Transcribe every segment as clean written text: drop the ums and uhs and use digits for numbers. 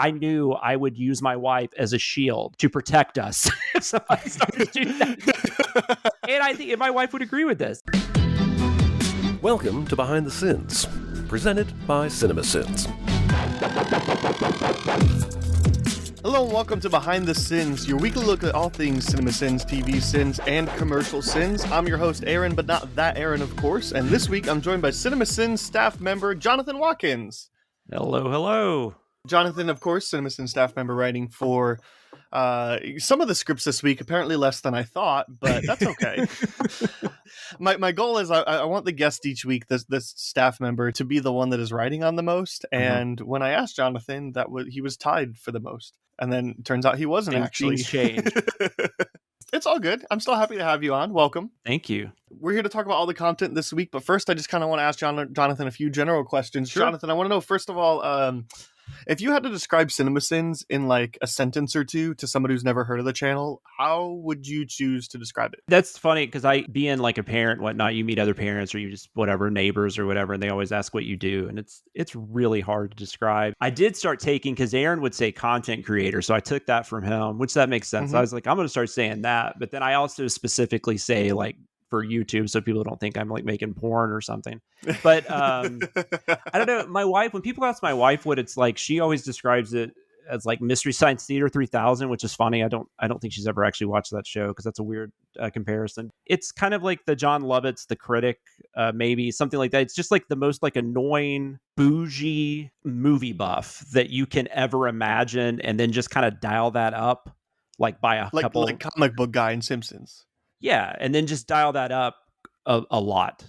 I knew I would use my wife as a shield to protect us if somebody started to do that. And I think my wife would agree with this. Welcome to Behind the Sins, presented by CinemaSins. Hello and welcome to Behind the Sins, your weekly look at all things CinemaSins, TV sins, and commercial sins. I'm your host, Aaron, but not that Aaron, of course. And this week, I'm joined by CinemaSins staff member Jonathan Watkins. Hello, hello. Jonathan, of course, CinemaSins staff member, writing for some of the scripts this week. Apparently less than I thought, but that's okay. My goal is I want the guest each week, this staff member, to be the one that is writing on the most. And when I asked Jonathan, he was tied for the most. And then it turns out he wasn't actually. Things change. It's all good. I'm still happy to have you on. Welcome. Thank you. We're here to talk about all the content this week. But first, I just kind of want to ask Jonathan a few general questions. Sure. Jonathan, I want to know, first of all, if you had to describe CinemaSins in like a sentence or two to somebody who's never heard of the channel, how would you choose to describe it? That's funny because being like a parent, whatnot, you meet other parents or you just whatever neighbors or whatever, and they always ask what you do, and it's really hard to describe. I did start taking, because Aaron would say content creator, so I took that from him, which that makes sense. I was like, I'm going to start saying that, but then I also specifically say like for YouTube, so people don't think I'm like making porn or something. But I don't know. My wife, when people ask my wife what it's like, she always describes it as like Mystery Science Theater 3000, which is funny. I don't think she's ever actually watched that show because that's a weird comparison. It's kind of like the John Lovitz, The Critic, maybe something like that. It's just like the most like annoying, bougie movie buff that you can ever imagine, and then just kind of dial that up like by a couple, like comic book guy in Simpsons. Yeah, and then just dial that up a lot.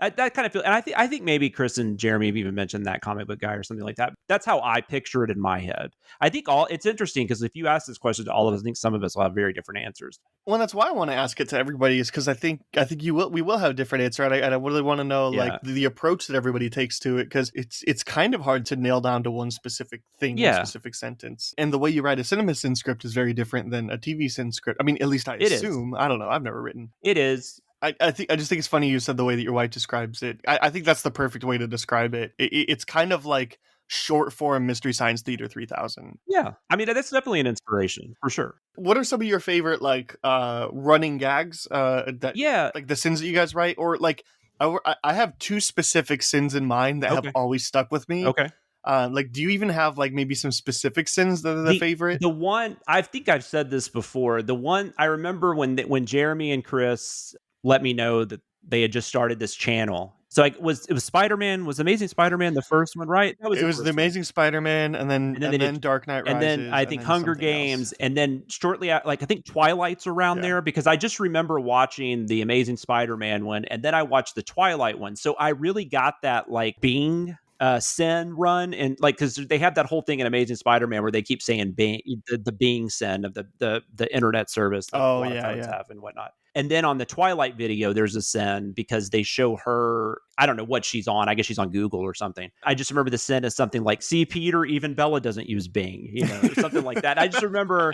That kind of feel, and I think maybe Chris and Jeremy have even mentioned that comic book guy or something like that. That's how I picture it in my head. I think it's interesting because if you ask this question to all of us, I think some of us will have very different answers. Well, that's why I want to ask it to everybody, is because I think we will have different answers, and I really want to know like the approach that everybody takes to it, because it's kind of hard to nail down to one specific thing, one specific sentence. And the way you write a CinemaSins script is very different than a TV Sin script. I mean, at least I assume. I don't know. I've never written. It is. I just think it's funny you said the way that your wife describes it. I think that's the perfect way to describe it. It's kind of like short form Mystery Science Theater 3000. Yeah. I mean, that's definitely an inspiration for sure. What are some of your favorite like running gags like the sins that you guys write? Or like I have two specific sins in mind that have always stuck with me. Okay. Like, do you even have like maybe some specific sins that are the favorite? The one, I think I've said this before. The one I remember when Jeremy and Chris let me know that they had just started this channel. So it was Spider-Man, was Amazing Spider-Man the first one, right? It was the Amazing Spider-Man, and then Dark Knight Rises, and then I think Hunger Games, and then shortly after, like I think Twilight's around there, because I just remember watching the Amazing Spider-Man one, and then I watched the Twilight one. So I really got that like Bing sin run, and like because they have that whole thing in Amazing Spider-Man where they keep saying Bing, the Bing sin of the internet service that a lot of folks have and whatnot. And then on the Twilight video, there's a sin because they show her, I don't know what she's on. I guess she's on Google or something. I just remember the sin as something like, see, Peter, even Bella doesn't use Bing, or something like that. I just remember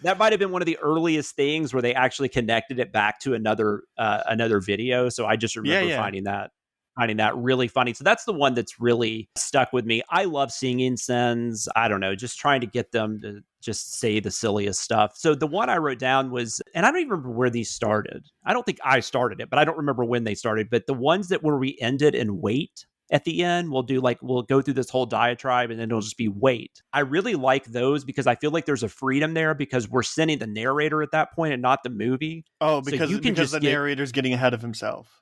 that might have been one of the earliest things where they actually connected it back to another video. So I just remember finding that really funny. So that's the one that's really stuck with me. I love singing sins. I don't know, just trying to get them to just say the silliest stuff. So the one I wrote down was, and I don't even remember where these started. I don't think I started it, but I don't remember when they started. But the ones that where we ended in wait at the end, we'll go through this whole diatribe and then it'll just be wait. I really like those because I feel like there's a freedom there because we're sending the narrator at that point and not the movie. Oh, because the narrator's getting ahead of himself.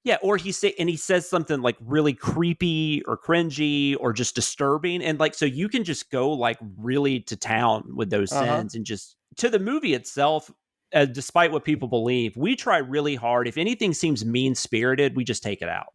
Yeah, or he says something like really creepy or cringy or just disturbing, and like so you can just go like really to town with those sins and just to the movie itself. Despite what people believe, we try really hard. If anything seems mean spirited, we just take it out.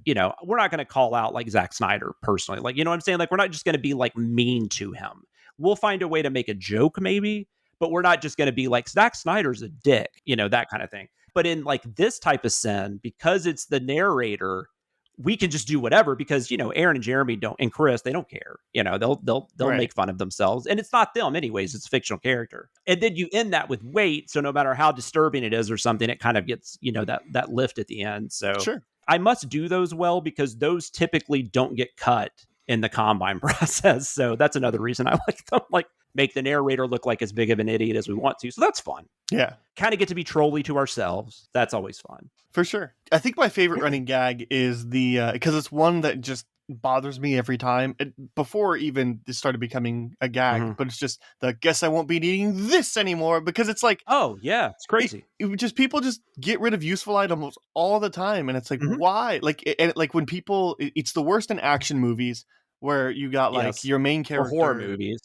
We're not going to call out like Zack Snyder personally. Like, you know what I'm saying? Like, we're not just going to be like mean to him. We'll find a way to make a joke maybe, but we're not just going to be like Zack Snyder's a dick, that kind of thing. But in like this type of sin, because it's the narrator, we can just do whatever because, Aaron and Jeremy and Chris, they don't care. They'll make fun of themselves. And it's not them anyways. It's a fictional character. And then you end that with wait. So no matter how disturbing it is or something, it kind of gets, that lift at the end. So sure. I must do those well because those typically don't get cut in the combine process. So that's another reason I like them. Like, make the narrator look like as big of an idiot as we want to. So that's fun. Yeah. Kind of get to be trolly to ourselves. That's always fun. For sure. I think my favorite running gag is the, because it's one that just bothers me every time. Before even this started becoming a gag, but it's just the guess I won't be needing this anymore, because it's like, oh yeah, it's crazy. It just people just get rid of useful items all the time, and it's like, why? Like, and like when people, it's the worst in action movies where you got like your main character, or horror movies.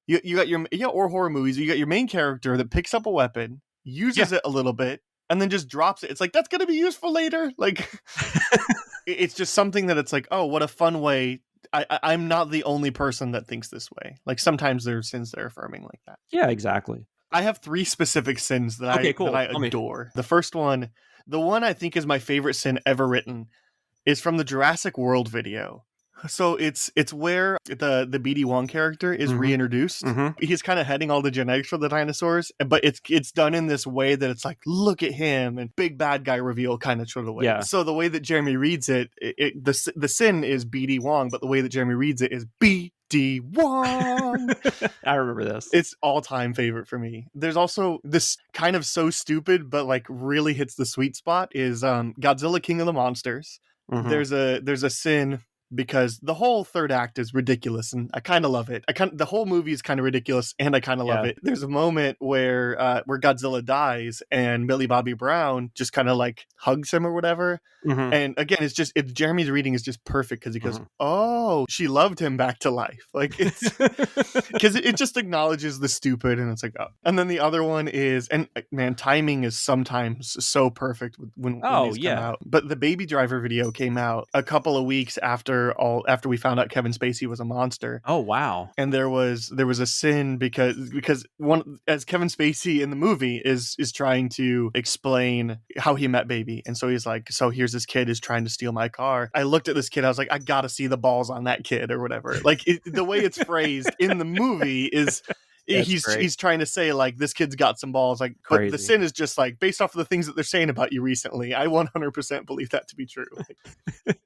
You got your or horror movies. You got your main character that picks up a weapon, uses it a little bit, and then just drops it. It's like, that's gonna be useful later. Like, it's just something that it's like, oh, what a fun way. I'm not the only person that thinks this way. Like, sometimes there's sins that are affirming like that. Yeah, exactly. I have 3 specific sins that I adore. The first one, the one I think is my favorite sin ever written, is from the Jurassic World video. So it's where the BD Wong character is reintroduced. He's kind of heading all the genetics for the dinosaurs, but it's done in this way that it's like, look at him, and big bad guy reveal kind of sort of way. Yeah. So the way that Jeremy reads it, the sin is BD Wong, but the way that Jeremy reads it is BD Wong. I remember this. It's all-time favorite for me. There's also this kind of so stupid, but like really hits the sweet spot, is Godzilla King of the Monsters. There's a sin, because the whole third act is ridiculous, and I kind of love it. The whole movie is kind of ridiculous, and I kind of love it. There's a moment where Godzilla dies, and Millie Bobby Brown just kind of like hugs him or whatever. And again, it's Jeremy's reading is just perfect, because he goes, "Oh, she loved him back to life." Like, it's because it just acknowledges the stupid, and it's like, oh. And then the other one is, and man, timing is sometimes so perfect when these come out. But the Baby Driver video came out a couple of weeks after we found out Kevin Spacey was a monster. Oh wow. And there was a sin because one, as Kevin Spacey in the movie is trying to explain how he met Baby, and so he's like, so here's this kid is trying to steal my car. I looked at this kid, I was like, I gotta see the balls on that kid or whatever. Like, the way it's phrased in the movie is he's trying to say like, this kid's got some balls, like, but the sin is just like, based off of the things that they're saying about you recently, I 100% believe that to be true.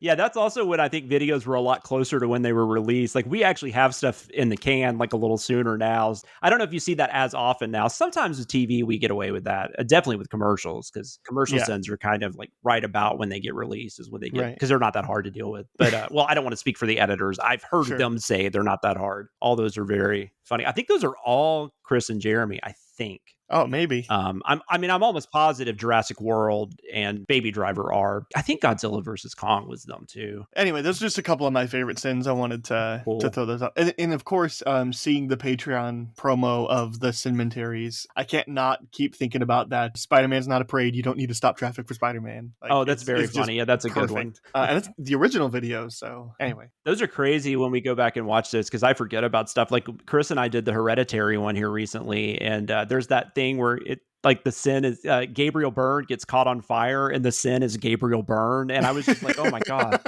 Yeah, that's also when I think videos were a lot closer to when they were released. Like, we actually have stuff in the can like a little sooner now. I don't know if you see that as often now. Sometimes with TV we get away with that, definitely with commercials, because commercial sins are kind of like right about when they get released is when they get, because they're not that hard to deal with. But well, I don't want to speak for the editors. I've heard them say they're not that hard. All those are very funny. I think those are all Chris and Jeremy, I think. Oh, maybe. I'm almost positive Jurassic World and Baby Driver are. I think Godzilla vs. Kong was them too. Anyway, those are just a couple of my favorite sins. I wanted to throw those up. And of course, seeing the Patreon promo of the Cinmentaries, I can't not keep thinking about that. Spider-Man's not a parade. You don't need to stop traffic for Spider-Man. Like, that's very funny. Yeah, that's a good one. And it's the original video. So anyway. Those are crazy when we go back and watch this, because I forget about stuff. Like, Chris and I did the Hereditary one here recently, and there's that thing where it, like, the sin is Gabriel Byrne gets caught on fire, and the sin is Gabriel Byrne, and I was just like, oh my god.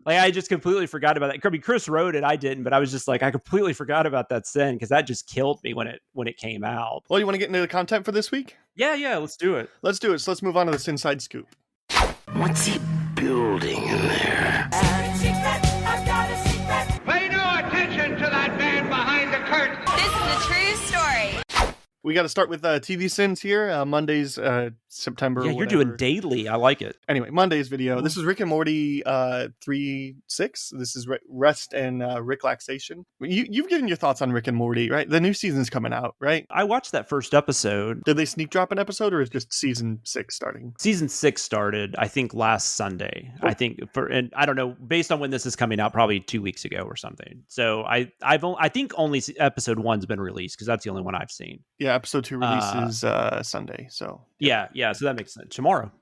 Like, I just completely forgot about that. I mean, Chris wrote it, I didn't, but I was just like, I completely forgot about that sin, because that just killed me when it came out. Well, you want to get into the content for this week? Yeah, let's do it. So let's move on to the Sin Side Scoop. What's he building in there? I've got a secret. Pay no attention to that man behind the curtain. This is a true story. We got to start with TV Sins here. Monday's September. Yeah, you're doing daily. I like it. Anyway, Monday's video. This is Rick and Morty 3.6. This is Rest and Ricklaxation. You've given your thoughts on Rick and Morty, right? The new season's coming out, right? I watched that first episode. Did they sneak drop an episode, or is just season 6 starting? Season 6 started, I think, last Sunday. I think and I don't know, based on when this is coming out, probably 2 weeks ago or something. So I think only episode 1's been released, because that's the only one I've seen. Yeah, episode 2 releases Sunday. So yeah, so that makes sense. Tomorrow.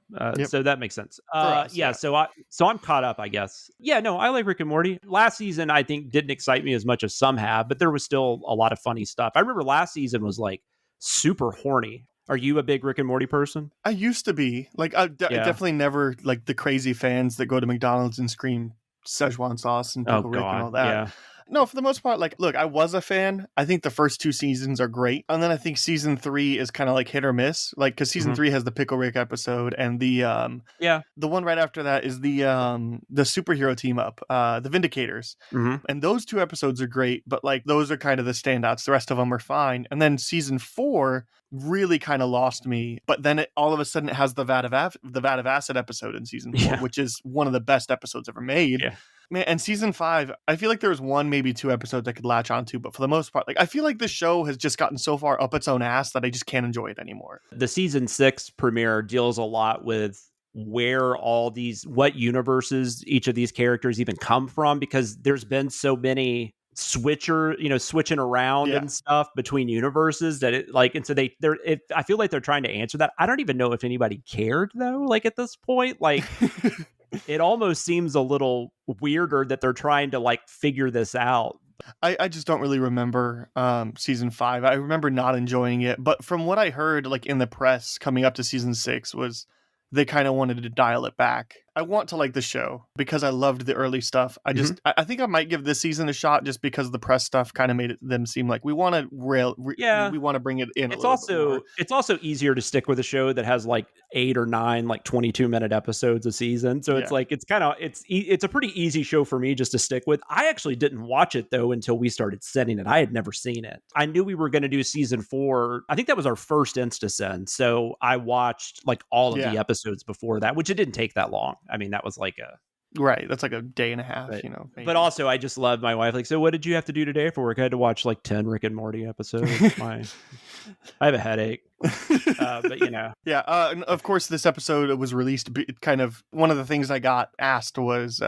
So that makes sense. So I'm caught up, I guess. Yeah, no, I like Rick and Morty. Last season, I think, didn't excite me as much as some have, but there was still a lot of funny stuff. I remember last season was like super horny. Are you a big Rick and Morty person? I used to be. Like, I definitely never like the crazy fans that go to McDonald's and scream Szechuan sauce and pickle Rick and all that. Yeah. No, for the most part, like, look, I was a fan. I think the first 2 seasons are great. And then I think season 3 is kind of like hit or miss. Like, because season 3 has the Pickle Rick episode, and Yeah. the one right after that is the superhero team up, the Vindicators. And those 2 episodes are great, but like those are kind of the standouts. The rest of them are fine. And then season 4 really kind of lost me. But then all of a sudden it has the Vat of Acid episode in season 4, which is one of the best episodes ever made. Yeah. Man, and season 5, I feel like there was 1, maybe 2 episodes I could latch onto, but for the most part, like, I feel like this show has just gotten so far up its own ass that I just can't enjoy it anymore. The season 6 premiere deals a lot with where what universes each of these characters even come from, because there's been so many switching around and stuff between universes that it like, and so I feel like they're trying to answer that. I don't even know if anybody cared though, like at this point, like it almost seems a little weirder that they're trying to like figure this out. I just don't really remember season 5. I remember not enjoying it, but from what I heard, like in the press coming up to season 6, was they kind of wanted to dial it back. I want to like the show because I loved the early stuff. I think I might give this season a shot just because the press stuff kind of made them seem like we want to we want to bring it in. It's also easier to stick with a show that has like 8 or 9 like 22-minute episodes a season. So it's like it's a pretty easy show for me just to stick with. I actually didn't watch it though until we started setting it. I had never seen it. I knew we were going to do season 4. I think that was our first InstaSend. So I watched like all of the episodes before that, which it didn't take that long. I mean, that was like that's like a day and a half, but, maybe. But also I just love my wife. Like, so what did you have to do today for work? I had to watch like 10 Rick and Morty episodes. I have a headache. But and of course this episode was released kind of one of the things I got asked was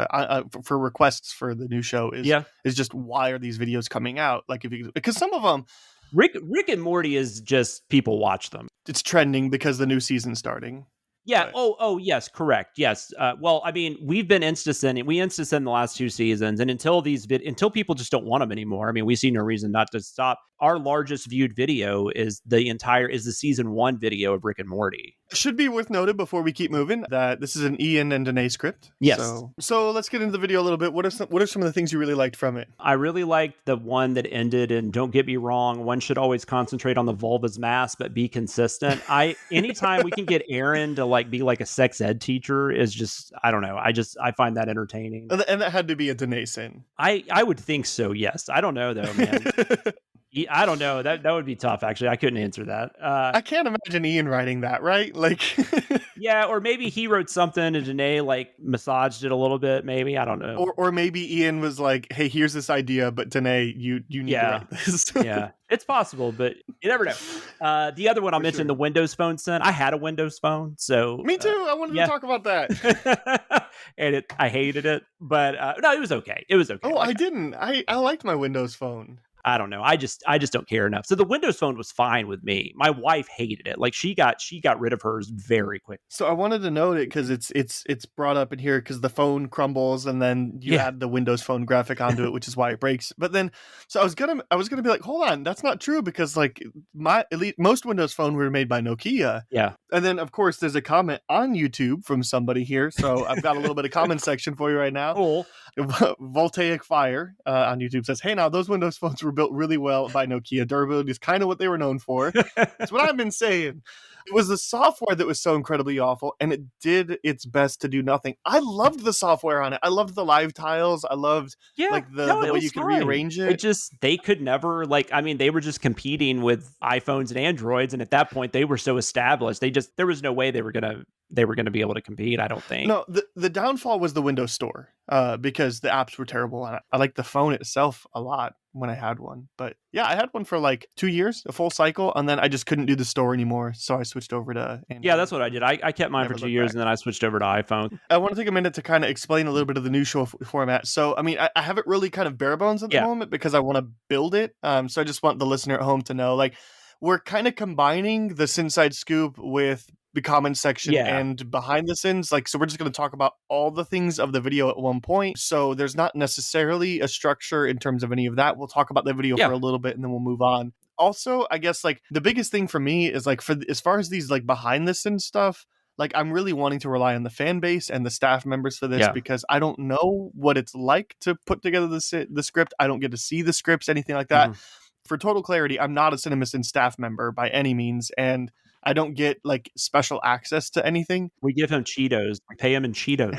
for requests for the new show is just why are these videos coming out? Like because some of them Rick and Morty is just people watch them. It's trending because the new season's starting. Yeah. But. Oh, yes. Correct. Yes. Well, I mean, we've been InstaSending. We InstaSend the last 2 seasons, and until people just don't want them anymore. I mean, we see no reason not to stop. Our largest viewed video is the season 1 video of Rick and Morty. Should be worth noted before we keep moving that this is an Ian and Danae script. Yes. So let's get into the video a little bit. What are some of the things you really liked from it? I really liked the one that ended in "Don't get me wrong, one should always concentrate on the vulva's mass, but be consistent." Anytime we can get Aaron to like be like a sex ed teacher is just, I don't know. I find that entertaining. And that had to be a Danae sin. I would think so. Yes. I don't know though, man. I don't know. That would be tough, actually. I couldn't answer that. I can't imagine Ian writing that, right? Like, yeah, or maybe he wrote something and Danae like massaged it a little bit. Maybe, I don't know. Or maybe Ian was like, "Hey, here's this idea, but Danae, you need to write this." Yeah, it's possible, but you never know. The other one I'll mention, the Windows Phone son. I had a Windows Phone, so me too. I wanted to talk about that, and I hated it, but no, it was okay. It was okay. Oh, I didn't. I liked my Windows Phone. I don't know. I just don't care enough. So the Windows Phone was fine with me. My wife hated it. Like she got rid of hers very quick. So I wanted to note it because it's brought up in here because the phone crumbles and then you add the Windows Phone graphic onto it, which is why it breaks. But then, so I was gonna be like, hold on, that's not true because like most Windows Phone were made by Nokia. Yeah. And then of course there's a comment on YouTube from somebody here, so I've got a little bit of comment section for you right now. Cool. Voltaic Fire on YouTube says, "Hey, now those Windows phones were built really well by Nokia. Durability is kind of what they were known for." That's what I've been saying. It was the software that was so incredibly awful, and it did its best to do nothing. I loved the software on it. I loved the live tiles. I loved the way you could rearrange it. They could never they were just competing with iPhones and Androids, and at that point they were so established. There was no way they were gonna be able to compete. I don't think. No, the downfall was the Windows Store because the apps were terrible on it. I liked the phone itself a lot when I had one, but yeah, I had one for like 2 years, a full cycle, and then I just couldn't do the store anymore, so I switched over to Android. Yeah, that's what I did. I kept mine for 2 years, and then I switched over to iPhone. I want to take a minute to kind of explain a little bit of the new show format. So, I mean, I have it really kind of bare bones at the moment because I want to build it. So I just want the listener at home to know, like, we're kind of combining the Sinside Scoop with the comment section and behind the sins. Like, so we're just going to talk about all the things of the video at one point. So there's not necessarily a structure in terms of any of that. We'll talk about the video for a little bit and then we'll move on. Also, I guess like the biggest thing for me is like as far as these like behind the scenes stuff, like I'm really wanting to rely on the fan base and the staff members for this because I don't know what it's like to put together the script. I don't get to see the scripts, anything like that. For total clarity, I'm not a CinemaSins staff member by any means, and I don't get like special access to anything. We give him Cheetos. We pay him in Cheetos.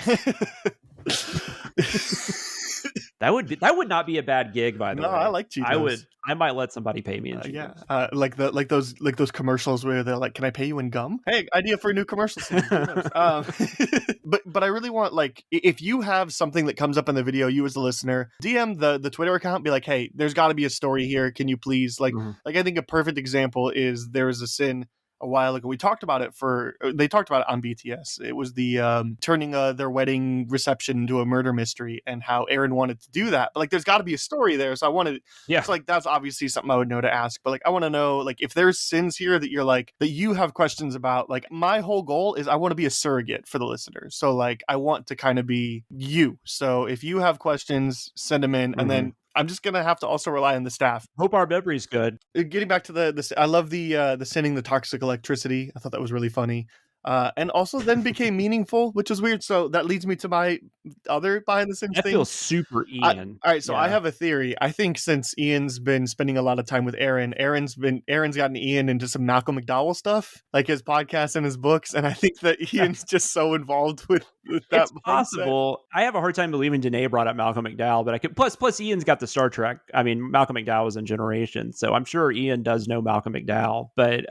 That would not be a bad gig, by the way. No, I like Cheetos. I might let somebody pay me in Cheetos. Like those commercials where they're like, "Can I pay you in gum?" Hey, idea for a new commercial scene. But I really want, like, if you have something that comes up in the video, you as a listener, DM the Twitter account, be like, "Hey, there's got to be a story here. Can you please?" Like I think a perfect example is there was a sin a while ago. They talked about it on BTS. It was the turning their wedding reception into a murder mystery and how Aaron wanted to do that. But like, there's got to be a story there. So I wanted, it's like, that's obviously something I would know to ask. But like, I want to know, like, if there's sins here that you're like, that you have questions about. Like, my whole goal is I want to be a surrogate for the listeners. So like, I want to kind of be you. So if you have questions, send them in, and then I'm just gonna have to also rely on the staff. Hope our memory's good. Getting back to the I love the sending the toxic electricity. I thought that was really funny. And also then became meaningful, which was weird. So that leads me to my other behind the scenes thing. That feels super Ian. All right, so I have a theory. I think since Ian's been spending a lot of time with Aaron, Aaron's gotten Ian into some Malcolm McDowell stuff, like his podcast and his books, and I think that Ian's just so involved with that. It's possible. I have a hard time believing Danae brought up Malcolm McDowell, but I could plus Ian's got the Star Trek. I mean, Malcolm McDowell was in Generation, so I'm sure Ian does know Malcolm McDowell. But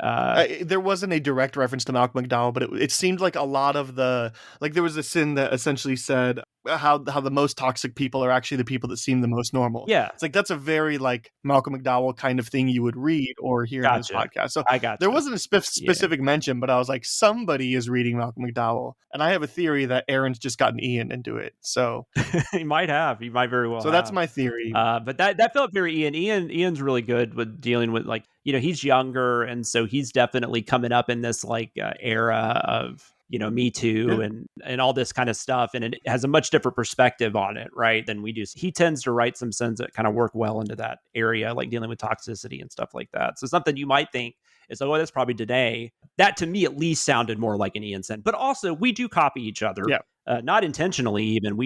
there wasn't a direct reference to Malcolm McDowell, but it seemed like a lot of there was a sin that essentially said how the most toxic people are actually the people that seem the most normal. Yeah. It's like, that's a very like Malcolm McDowell kind of thing you would read or hear in this podcast. So there wasn't a specific mention, but I was like, somebody is reading Malcolm McDowell. And I have a theory that Aaron's just gotten Ian into it. So he might very well. So that's my theory. But that felt very Ian. Ian's really good with dealing with, like, he's younger. And so he's definitely coming up in this like era of, Me Too and all this kind of stuff. And it has a much different perspective on it, right, than we do. He tends to write some sins that kind of work well into that area, like dealing with toxicity and stuff like that. So something you might think is, oh, that's probably Danae. That to me at least sounded more like an Ian sin. But also, we do copy each other. Yeah. Not intentionally even.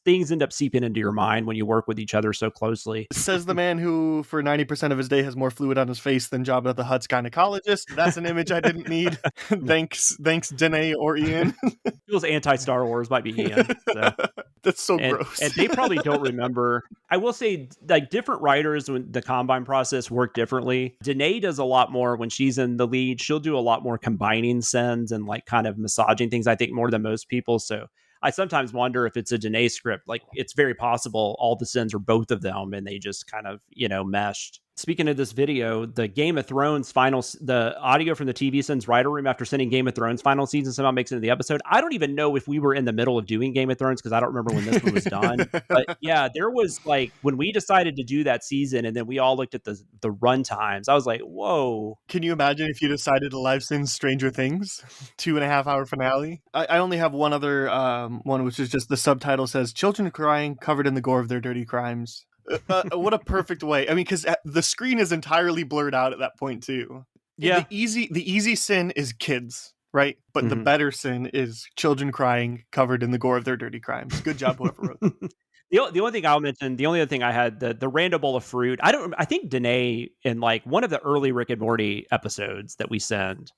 Things end up seeping into your mind when you work with each other so closely. Says the man who for 90% of his day has more fluid on his face than Jabba the Hutt's gynecologist. That's an image I didn't need. Thanks Danae or Ian. Feels anti-Star Wars, might be Ian. So. That's so gross. And they probably don't remember. I will say, like, different writers when the Combine process work differently. Danae does a lot more when she's in the lead. She'll do a lot more combining sins and like kind of massaging things, I think, more than most people. So I sometimes wonder if it's a Danae script. Like, it's very possible all the sins are both of them and they just kind of, meshed. Speaking of this video, the Game of Thrones the audio from the TV Sins writer room after sending Game of Thrones final season somehow makes it into the episode. I don't even know if we were in the middle of doing Game of Thrones because I don't remember when this one was done. But yeah, there was like, when we decided to do that season and then we all looked at the run times, I was like, whoa. Can you imagine if you decided to live send Stranger Things 2.5 hour finale? I only have one other one, which is just the subtitle says, "Children crying covered in the gore of their dirty crimes." What a perfect way. I mean, because the screen is entirely blurred out at that point too. Yeah. The easy sin is kids, right? But the better sin is children crying covered in the gore of their dirty crimes. Good job, whoever wrote that. The only thing I'll mention, the only other thing I had, the random bowl of fruit. I think Danae, in like one of the early Rick and Morty episodes that we send,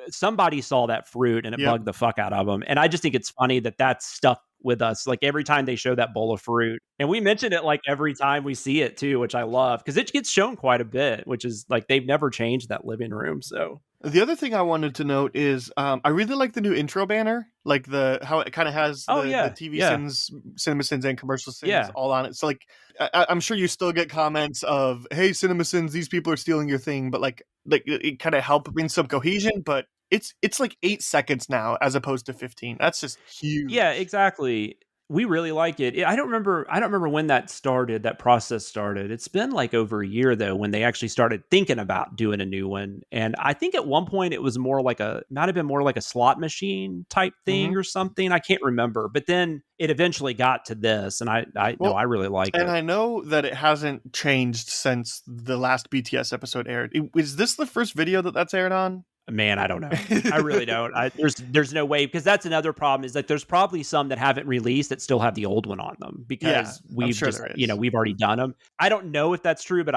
somebody saw that fruit and it bugged the fuck out of them. And I just think it's funny that that's stuck with us. Like, every time they show that bowl of fruit, and we mention it like every time we see it too, which I love because it gets shown quite a bit, which is like, they've never changed that living room. So the other thing I wanted to note is I really like the new intro banner, like how it kind of has the TV Sins, CinemaSins, and commercial sins all on it. So like, I'm sure you still get comments of, "Hey, CinemaSins, these people are stealing your thing," but like it kind of helped bring some cohesion. But it's like 8 seconds now as opposed to 15. That's just huge. Yeah, exactly. We really like it. I don't remember when that process started. It's been like over a year though, when they actually started thinking about doing a new one. And I think at one point it was might have been more like a slot machine type thing or something. I can't remember. But then it eventually got to this, and I really like it. And I know that it hasn't changed since the last BTS episode aired. Is this the first video that's aired on? Man, I don't know. I really don't. There's no way, because that's another problem, is that there's probably some that haven't released that still have the old one on them, because I'm we've sure just, there is. we've already done them. I don't know if that's true, but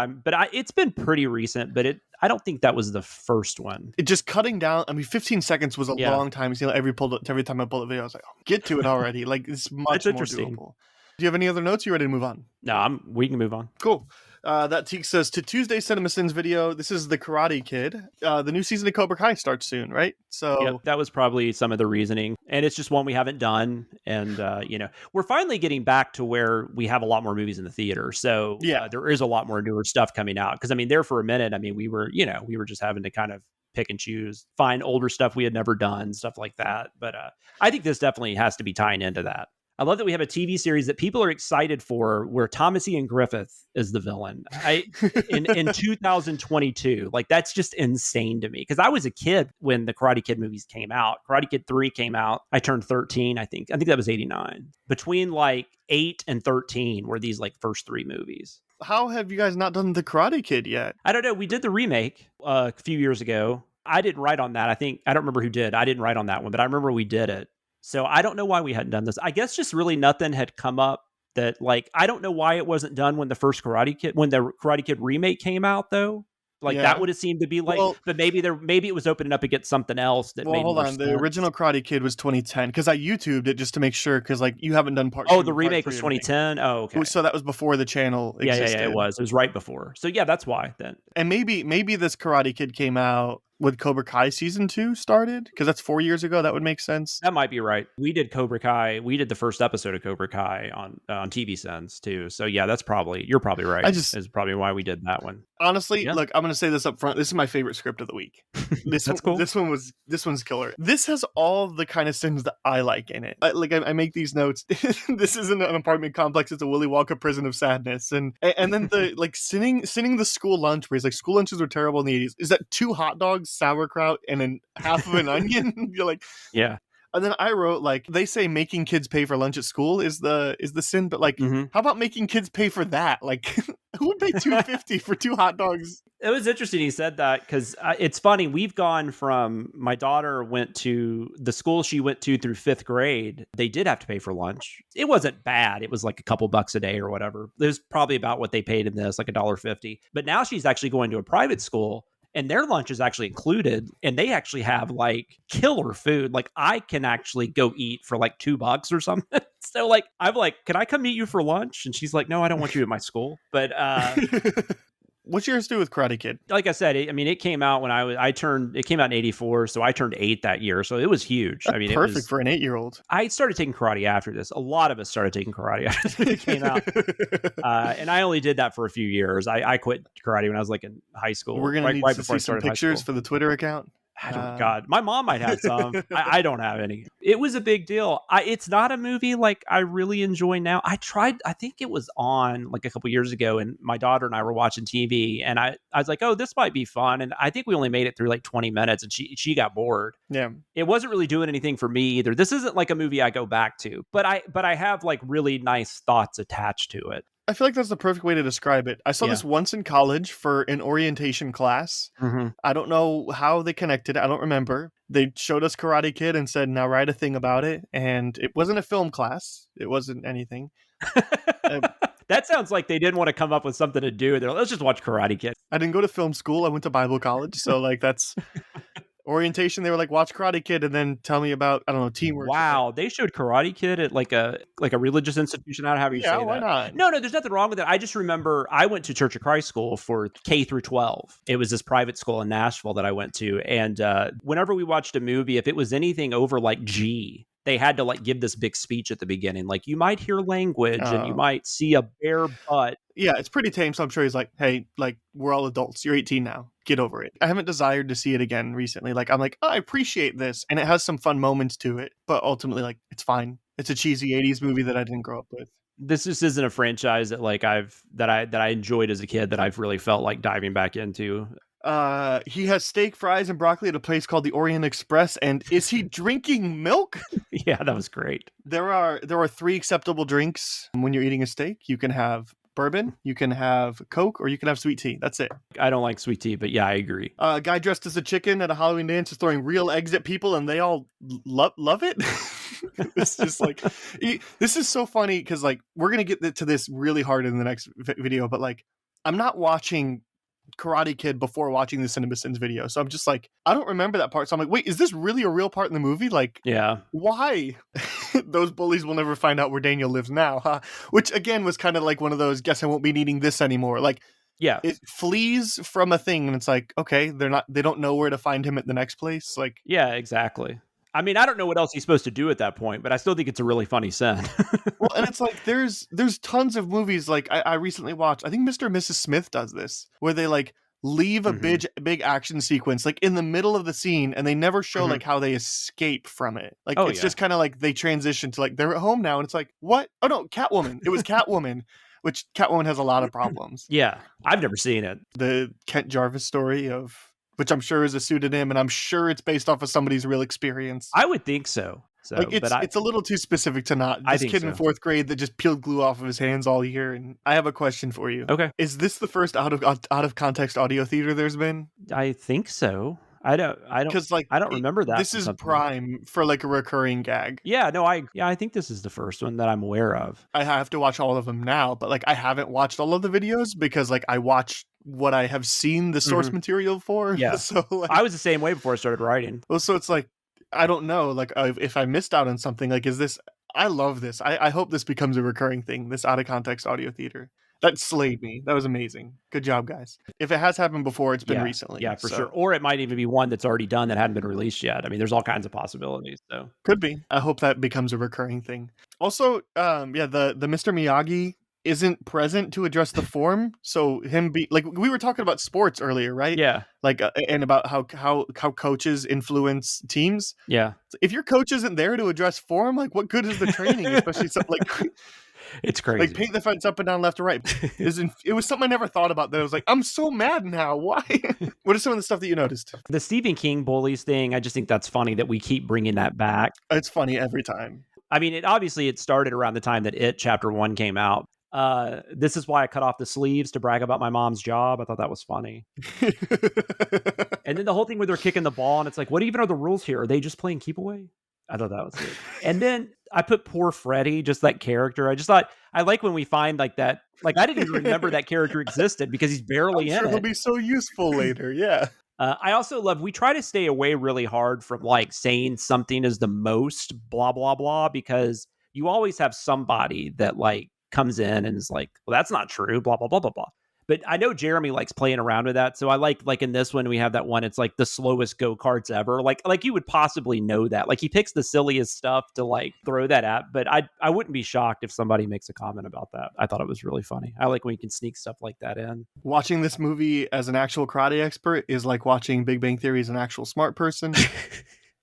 it's been pretty recent, but I don't think that was the first one. It just cutting down. I mean, 15 seconds was a Yeah. long time. You know, every time I pulled a video, I was like, oh, get to it already. Like, it's much It's more interesting. doable. Do you have any other notes? You ready to move on? No, we can move on. Cool. That takes us to Tuesday CinemaSins video. This is The Karate Kid. The new season of Cobra Kai starts soon, right? So Yep, that was probably some of the reasoning. And it's just one we haven't done. And, we're finally getting back to where we have a lot more movies in the theater. So there is a lot more newer stuff coming out. Because, there for a minute, we were just having to kind of pick and choose, find older stuff we had never done, stuff like that. But I think this definitely has to be tying into that. I love that we have a TV series that people are excited for, where Thomas Ian Griffith is the villain. In 2022, like, that's just insane to me, because I was a kid when the Karate Kid movies came out. Karate Kid 3 came out. I turned 13, I think. I think that was 89. Between like 8 and 13 were these like first 3 movies. how have you guys not done The Karate Kid yet? I don't know. We did the remake a few years ago. I didn't write on that. I don't remember who did. I didn't write on that one, but I remember we did it. So I don't know why we hadn't done this. I guess just really nothing had come up that, like, I don't know why it wasn't done when the Karate Kid remake came out, though. Like, that would have seemed to be like, but maybe it was opening up against something else that made hold more on. sense. The original Karate Kid was 2010, because I YouTubed it just to make sure, because like you haven't done part. Oh, the remake was 2010. Oh, okay. So that was before the channel existed. Yeah, it was. It was right before. So yeah, that's why then. And maybe this Karate Kid came out when Cobra Kai season 2 started, because that's 4 years ago. That would make sense. That might be right. We did Cobra Kai. We did the first episode of Cobra Kai on CinemaSins too. So yeah, you're probably right. Is probably why we did that one. Honestly, look, I'm going to say this up front. This is my favorite script of the week. That's cool. This one's killer. This has all the kind of sins that I like in it. I make these notes. This isn't an apartment complex. It's a Willy Wonka prison of sadness. And then the like sinning the school lunch, where he's like, school lunches were terrible in the 80s. Is that 2 hot dogs, sauerkraut, and then half of an onion? You're like, yeah. And then I wrote, like, they say making kids pay for lunch at school is the sin, but like, how about making kids pay for that? Like, who would pay $2.50 for 2 hot dogs? It was interesting he said that, because it's funny. We've gone from, my daughter went to the school she went to through 5th grade. They did have to pay for lunch. It wasn't bad. It was like a couple bucks a day or whatever. It was probably about what they paid in this, like $1.50. But now she's actually going to a private school, and their lunch is actually included, and they actually have like killer food. Like, I can actually go eat for like $2 or something. So like, I'm like, can I come meet you for lunch? And she's like, no, I don't want you at my school. But What's yours to do with Karate Kid? Like I said, it came out when it came out in 84, so I turned 8 that year. So it was huge. That's perfect for an 8-year-old. I started taking karate after this. A lot of us started taking karate after it came out. And I only did that for a few years. I quit karate when I was like in high school. We're going to need to see some pictures for the Twitter account. God, my mom might have some. I don't have any. It was a big deal. It's not a movie like I really enjoy now. I think it was on like a couple years ago, and my daughter and I were watching TV, and I was like, oh, this might be fun. And I think we only made it through like 20 minutes, and she got bored. Yeah. It wasn't really doing anything for me either. This isn't like a movie I go back to, but I have like really nice thoughts attached to it. I feel like that's the perfect way to describe it. I saw this once in college for an orientation class. I don't know how they connected. I don't remember. They showed us Karate Kid and said, now write a thing about it. And it wasn't a film class. It wasn't anything. That sounds like they didn't want to come up with something to do. They're like, let's just watch Karate Kid. I didn't go to film school. I went to Bible college. So like that's... orientation, they were like, watch Karate Kid and then tell me about, I don't know, teamwork. Wow, they showed Karate Kid at like a religious institution. I don't know how you say that. Yeah, why not? No, there's nothing wrong with it. I just remember I went to Church of Christ school for K through 12. It was this private school in Nashville that I went to. And whenever we watched a movie, if it was anything over like G, they had to like give this big speech at the beginning. Like, you might hear language and you might see a bare butt. Yeah, it's pretty tame. So I'm sure he's like, hey, like, we're all adults. You're 18 now. Get over it. I haven't desired to see it again recently. Like, I'm like, oh, I appreciate this. And it has some fun moments to it. But ultimately, like, it's fine. It's a cheesy 80s movie that I didn't grow up with. This just isn't a franchise that like that I enjoyed as a kid that I've really felt like diving back into. He has steak, fries, and broccoli at a place called the Orient Express. And is he drinking milk? Yeah, that was great. There are 3 acceptable drinks when you're eating a steak. You can have bourbon, you can have Coke, or you can have sweet tea. That's it. I don't like sweet tea, but yeah, I agree. A guy dressed as a chicken at a Halloween dance is throwing real eggs at people, and they all love it. It's just like, this is so funny because like we're gonna get to this really hard in the next video, but like I'm not watching Karate Kid before watching the CinemaSins video, so I'm just like, I don't remember that part. So I'm like, wait, is this really a real part in the movie? Like, Yeah. why? Those bullies will never find out where Daniel lives now, huh? Which again was kind of like one of those, guess I won't be needing this anymore. Like, Yeah. it flees from a thing, and it's like, okay, they don't know where to find him at the next place. Like, Yeah, exactly. I mean, I don't know what else he's supposed to do at that point, but I still think it's a really funny scene. well, and it's like there's tons of movies. Like I recently watched, I think Mr. and Mrs. Smith does this, where they like leave a big action sequence like in the middle of the scene, and they never show like how they escape from it. Like it's just kind of like they transition to like they're at home now, and it's like, what? Oh no, Catwoman. It was Catwoman. Which Catwoman has a lot of problems. Yeah, I've never seen it. The Kent Jarvis story of, which I'm sure is a pseudonym, and I'm sure it's based off of somebody's real experience. I would think so. So, like but it's a little too specific to not. I This think kid in so. 4th grade that just peeled glue off of his hands all year. And I have a question for you. Okay. Is this the first out of context audio theater there's been? I think so. I don't Because like I don't remember that. This from is something. prime for like a recurring gag. Yeah, no, I think this is the first one that I'm aware of. I have to watch all of them now, but like I haven't watched all of the videos because like I watch what I have seen the source material for. Yeah. So like, I was the same way before I started writing. well, so it's like, I don't know, like if I missed out on something, like is this, I love this. I hope this becomes a recurring thing, this out of context audio theater. That slayed me. That was amazing. Good job, guys. If it has happened before, it's been recently. Yeah, for so. sure. Or it might even be one that's already done that hadn't been released yet. I mean, there's all kinds of possibilities. So Could be. I hope that becomes a recurring thing. Also, the Mr. Miyagi isn't present to address the form. So him be like, we were talking about sports earlier, right? yeah, Like, and about how coaches influence teams. yeah, If your coach isn't there to address form, like what good is the training? Especially something like it's crazy. like paint the fence up and down, left to right. It was something I never thought about. That I was like, I'm so mad now. Why? What are some of the stuff that you noticed? The Stephen King bullies thing, I just think that's funny that we keep bringing that back. It's funny every time. I mean, it started around the time that It Chapter 1 came out. This is why I cut off the sleeves to brag about my mom's job. I thought that was funny. And then the whole thing where they're kicking the ball, and it's like, what even are the rules here? Are they just playing keep away? I thought that was good. And then I put poor Freddy, just that character. I just thought, I like when we find like that. Like, I didn't even remember that character existed because he's barely in He'll it. be so useful later. Yeah. I also love, we try to stay away really hard from like saying something is the most blah, blah, blah, because you always have somebody that like comes in and is like, well, that's not true, blah, blah, blah, blah, blah. But I know Jeremy likes playing around with that. So I like in this one, we have that one, it's like the slowest go-karts ever. Like you would possibly know that. Like he picks the silliest stuff to like throw that at. But I wouldn't be shocked if somebody makes a comment about that. I thought it was really funny. I like when you can sneak stuff like that in. Watching this movie as an actual karate expert is like watching Big Bang Theory as an actual smart person.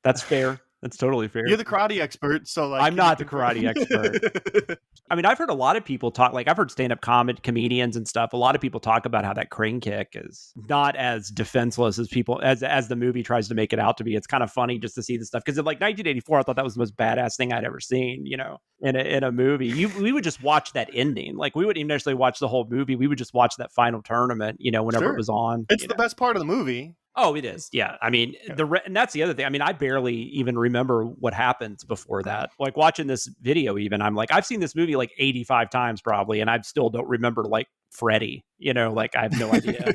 That's fair. That's totally fair. You're the karate expert, so like I'm not the karate expert. I mean, I've heard a lot of people talk, like I've heard stand-up comedians and stuff. A lot of people talk about how that crane kick is not as defenseless as people, as the movie tries to make it out to be. It's kind of funny just to see the stuff. Because in like 1984, I thought that was the most badass thing I'd ever seen, you know, in a movie. We would just watch that ending. Like we wouldn't even necessarily watch the whole movie. We would just watch that final tournament, you know, whenever it was on. It's the best part of the movie. Oh, it is. Yeah. I mean, and that's the other thing. I mean, I barely even remember what happened before that. Like watching this video, even I'm like, I've seen this movie like 85 times probably, and I still don't remember like Freddy, you know, like I have no idea.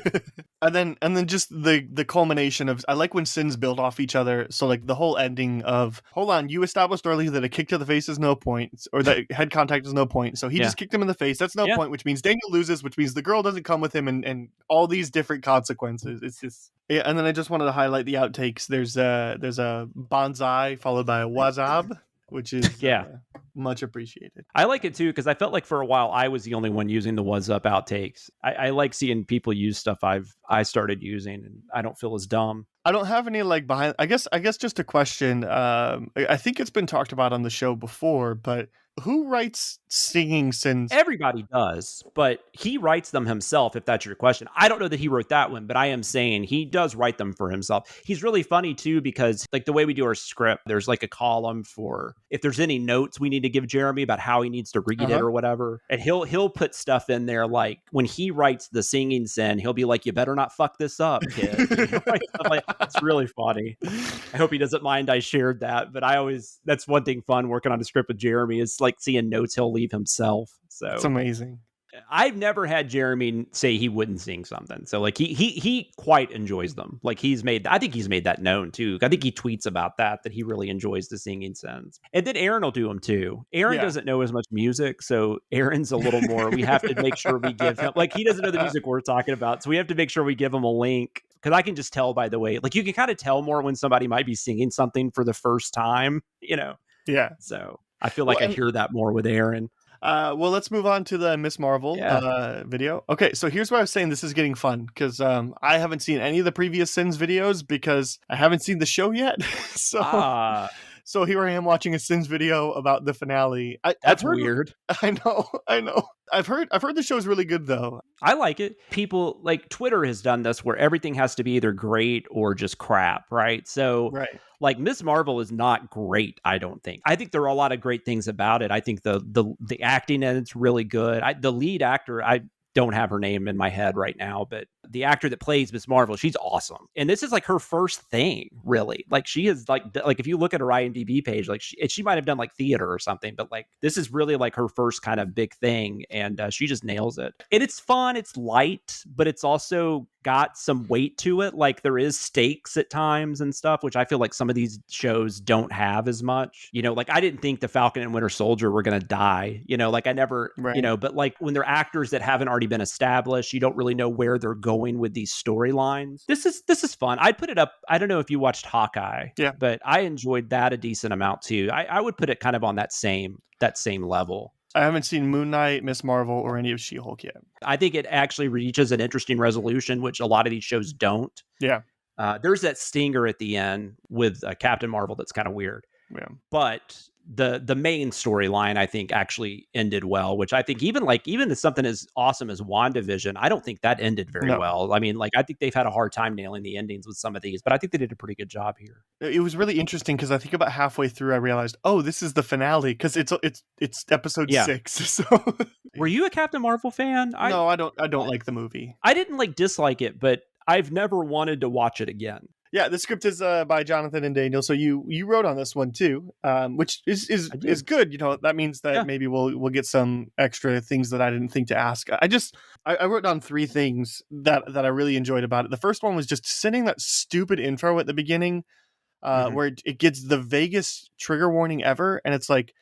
and then just the culmination of, I like when sins build off each other. So like the whole ending of, hold on, you established earlier that a kick to the face is no point, or that head contact is no point. So he just kicked him in the face. That's no point, which means Daniel loses, which means the girl doesn't come with him, and all these different consequences. It's just, yeah. And then I just wanted to highlight the outtakes. There's a bonsai followed by a wazab, which is much appreciated. I like it too, because I felt like for a while I was the only one using the "what's up" outtakes. I like seeing people use stuff I started using, and I don't feel as dumb. I don't have any like behind. I guess just a question. I think it's been talked about on the show before, but who writes singing sins? Everybody does, but he writes them himself, if that's your question. I don't know that he wrote that one, but I am saying he does write them for himself. He's really funny, too, because like the way we do our script, there's like a column for if there's any notes we need to give Jeremy about how he needs to read it or whatever. And he'll put stuff in there like when he writes the singing sin, he'll be like, you better not fuck this up, kid. Like, it's really funny. I hope he doesn't mind I shared that, but that's one thing fun working on a script with Jeremy is like seeing notes he'll leave himself. So it's amazing. I've never had Jeremy say he wouldn't sing something. So like he quite enjoys them. Like I think he's made that known too. I think he tweets about that he really enjoys the singing sins. And then Aaron will do them too. Aaron doesn't know as much music, so Aaron's a little more, we have to make sure we give him, like he doesn't know the music we're talking about. So we have to make sure we give him a link. Because I can just tell by the way, like you can kind of tell more when somebody might be singing something for the first time, Yeah. So I feel like I hear that more with Aaron. Well, let's move on to the Miss Marvel video. Okay, so here's where I was saying this is getting fun, because I haven't seen any of the previous Sins videos because I haven't seen the show yet. So here I am watching a Sins video about the finale. That's weird. I know. I've heard the show's really good though. I like it. People like Twitter has done this where everything has to be either great or just crap, right? So like Miss Marvel is not great, I don't think. I think there are a lot of great things about it. I think the acting in it's really good. The lead actor, I don't have her name in my head right now, but the actor that plays Miss Marvel, she's awesome. And this is like her first thing, really. Like she is like if you look at her IMDb page, like she might have done like theater or something, but like this is really like her first kind of big thing. And she just nails it. And it's fun. It's light, but it's also got some weight to it. Like there is stakes at times and stuff, which I feel like some of these shows don't have as much, like I didn't think the Falcon and Winter Soldier were going to die, like I never, but like when they're actors that haven't already been established, you don't really know where they're going with these storylines. This is fun. I'd put it up. I don't know if you watched Hawkeye, but I enjoyed that a decent amount too. I would put it kind of on that same level. I haven't seen Moon Knight, Miss Marvel, or any of She-Hulk yet. I think it actually reaches an interesting resolution, which a lot of these shows don't. Yeah. There's that stinger at the end with Captain Marvel that's kind of weird. Yeah. But the main storyline, I think, actually ended well, which I think even something as awesome as WandaVision, I don't think that ended very well. I mean, like, I think they've had a hard time nailing the endings with some of these, but I think they did a pretty good job here. It was really interesting because I think about halfway through, I realized, oh, this is the finale because it's episode 6. So, were you a Captain Marvel fan? No, I don't like the movie. I didn't dislike it, but I've never wanted to watch it again. Yeah, the script is by Jonathan and Daniel. So you wrote on this one too, which is good. That means that maybe we'll get some extra things that I didn't think to ask. I wrote down 3 things that I really enjoyed about it. The first one was just sending that stupid intro at the beginning, where it gets the vaguest trigger warning ever, and it's like,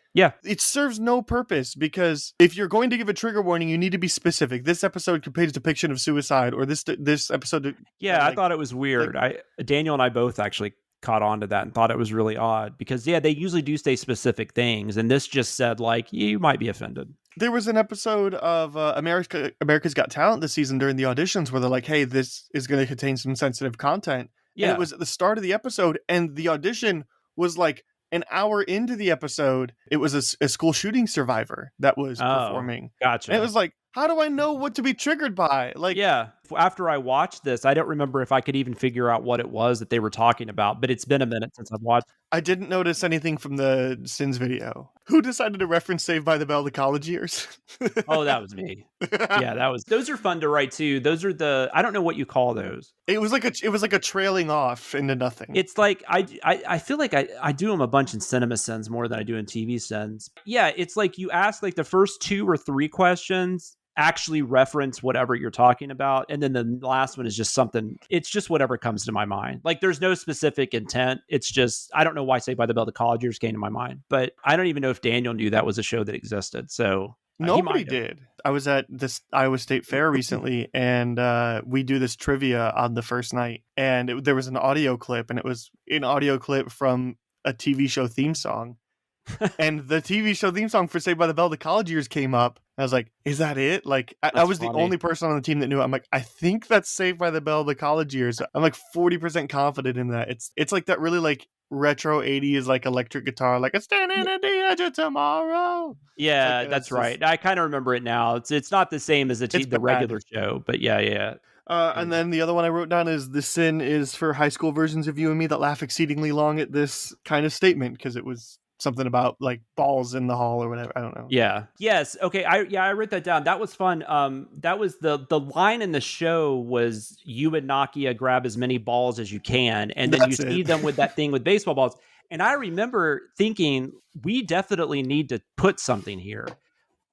it serves no purpose because if you're going to give a trigger warning, you need to be specific. This episode contains depiction of suicide, or this episode. I thought it was weird. Daniel and I both actually caught on to that and thought it was really odd because they usually do say specific things, and this just said like you might be offended. There was an episode of America's Got Talent this season during the auditions where they're like, "Hey, this is going to contain some sensitive content." Yeah, and it was at the start of the episode, and the audition was like an hour into the episode. It was a school shooting survivor that was performing. Gotcha. And it was like, how do I know what to be triggered by? Like, after I watched this, I don't remember if I could even figure out what it was that they were talking about, but it's been a minute since I've watched. I didn't notice anything from the Sins video. Who decided to reference Saved by the Bell the college years? Oh, that was me. Those are fun to write too. Those are I don't know what you call those. It was like a trailing off into nothing. It's like, I feel like I do them a bunch in CinemaSins more than I do in TV Sins. Yeah. It's like you ask like the first 2 or 3 questions actually reference whatever you're talking about. And then the last one is just something, it's just whatever comes to my mind. Like there's no specific intent. It's just, I don't know why Saved by the Bell the college years came to my mind, but I don't even know if Daniel knew that was a show that existed. So nobody did. I was at this Iowa State Fair recently, and we do this trivia on the first night, and there was an audio clip, and it was an audio clip from a TV show theme song. And the TV show theme song for Saved by the Bell the college years came up. I was like, is that it? Like, I was the only person on the team that knew it. I'm like, I think that's Saved by the Bell the college years. I'm like 40% confident in that. It's like that really like retro 80s like electric guitar, like, it's standing at the edge of tomorrow. Yeah, It's that's just, right. I kind of remember it now. It's not the same as it's the bad. regular show, but yeah. And then the other one I wrote down is the sin is for high school versions of you and me that laugh exceedingly long at this kind of statement, because it was something about like balls in the hall or whatever. I don't know. Yeah. Yes. Okay. I wrote that down. That was fun. That was the line in the show was you and Nakia grab as many balls as you can, and then That's you see it. them with that thing with baseball balls. And I remember thinking we definitely need to put something here.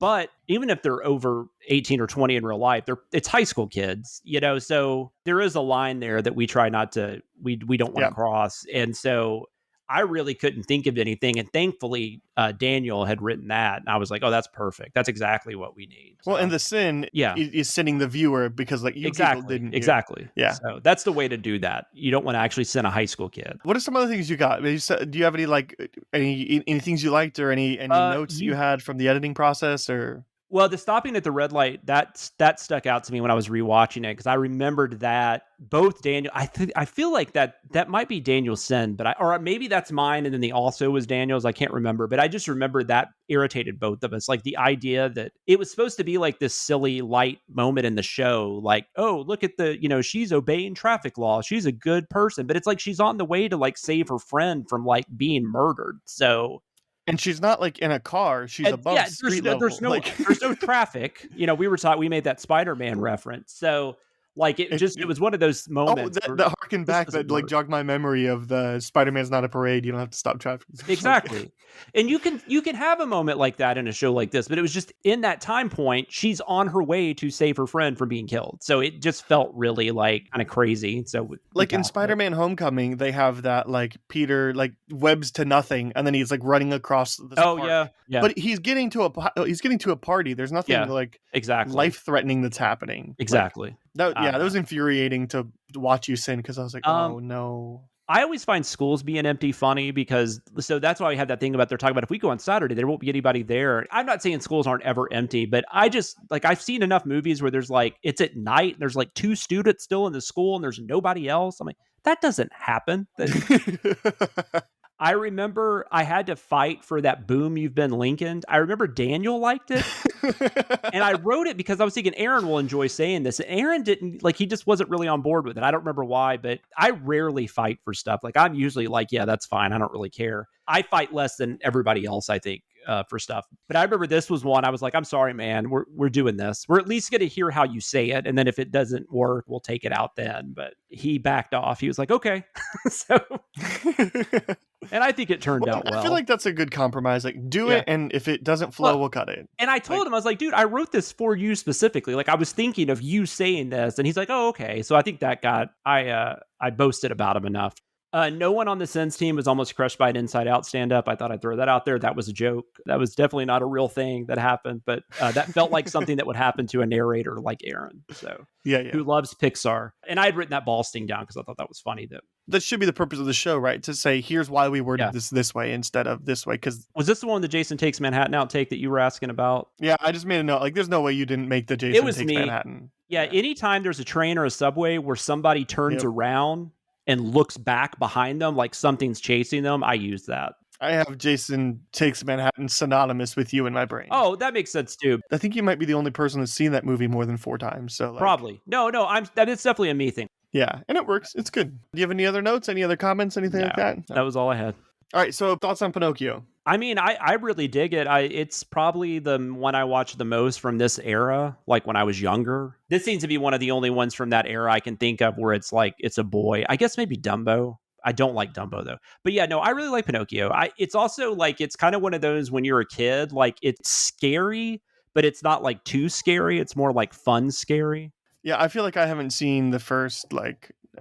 But even if they're over 18 or 20 in real life, it's high school kids, so there is a line there that we try not to, we don't want to cross. And so I really couldn't think of anything. And thankfully, Daniel had written that. And I was like, oh, that's perfect. That's exactly what we need. Well, So, and the sin is sinning the viewer because like you people didn't. Exactly. Yeah. So that's the way to do that. You don't want to actually send a high school kid. What are some other things you got? Do you have any like any things you liked or any notes that you had from the editing process or? Well, the stopping at the red light, that stuck out to me when I was rewatching it, because I remembered that both Daniel, I feel like that might be Daniel's sin, or maybe that's mine, and then the also was Daniel's. I can't remember, but I just remember that irritated both of us. Like the idea that it was supposed to be like this silly light moment in the show, like, oh, look at she's obeying traffic laws, she's a good person, but it's like she's on the way to like save her friend from like being murdered. So. And she's not like in a car; she's above street level. There's no traffic. We made that Spider-Man reference. So like it was one of those moments. That harkened back that like jogged my memory of the Spider-Man's not a parade. You don't have to stop traffic. Exactly. And you can have a moment like that in a show like this, but it was just in that time point, she's on her way to save her friend from being killed. So it just felt really like kind of crazy. So like in Spider-Man Homecoming, they have that like Peter like webs to nothing, and then he's like running across the park. Yeah. But he's getting to a party. There's nothing like exactly life-threatening that's happening. Exactly. Like, that was infuriating to watch you sin, because I was like, oh no. I always find schools being empty funny, because so that's why we have that thing about they're talking about if we go on Saturday, there won't be anybody there. I'm not saying schools aren't ever empty, but I just like I've seen enough movies where there's like it's at night and there's like 2 students still in the school and there's nobody else. I'm like, that doesn't happen. I remember I had to fight for that Boom You've Been Lincolned. I remember Daniel liked it. And I wrote it because I was thinking Aaron will enjoy saying this. And Aaron didn't, like, he just wasn't really on board with it. I don't remember why, but I rarely fight for stuff. Like, I'm usually like, yeah, that's fine. I don't really care. I fight less than everybody else, I think, for stuff. But I remember this was one I was like, I'm sorry, man. We're doing this. We're at least going to hear how you say it. And then if it doesn't work, we'll take it out then. But he backed off. He was like, okay. So... And I think it turned out well. I feel like that's a good compromise. Like, do it, and if it doesn't flow, we'll cut it. And I told him, I was like, dude, I wrote this for you specifically. Like, I was thinking of you saying this. And he's like, oh, okay. So I think that I boasted about him enough. No one on the Sins team was almost crushed by an Inside Out stand-up. I thought I'd throw that out there. That was a joke. That was definitely not a real thing that happened, but that felt like something that would happen to a narrator like Aaron. So who loves Pixar. And I had written that ball sting down because I thought that was funny. That should be the purpose of the show, right? To say, here's why we worded this way instead of this way. Because was this the one, the Jason Takes Manhattan outtake that you were asking about? Yeah, I just made a note. Like, there's no way you didn't make the Jason Takes Manhattan. Yeah, anytime there's a train or a subway where somebody turns around and looks back behind them like something's chasing them, I use that. I have Jason Takes Manhattan synonymous with you in my brain. Oh, that makes sense too. I think you might be the only person that's seen that movie more than 4 times. So probably. No, that is definitely a me thing. Yeah, and it works. It's good. Do you have any other notes? Any other comments? Anything like that? No. That was all I had. All right, so thoughts on Pinocchio? I mean, I really dig it. It's probably the one I watched the most from this era, like when I was younger. This seems to be one of the only ones from that era I can think of where it's like, it's a boy. I guess maybe Dumbo. I don't like Dumbo though. But yeah, no, I really like Pinocchio. It's also like, it's kind of one of those when you're a kid, like it's scary, but it's not like too scary. It's more like fun scary. Yeah, I feel like I haven't seen the first,